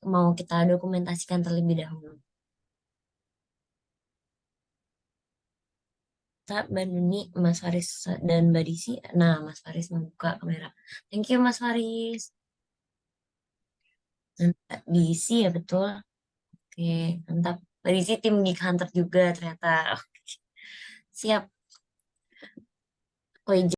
mau kita dokumentasikan terlebih dahulu. Mbak Nuni, Mas Faris, dan Mbak Disi. Nah, Mas Faris membuka kamera. Thank you, Mas Faris. Dan Mbak Disi ya, betul. Oke, mantap. Mbak Disi tim Geek Hunter juga ternyata. Oke, siap. Aku izin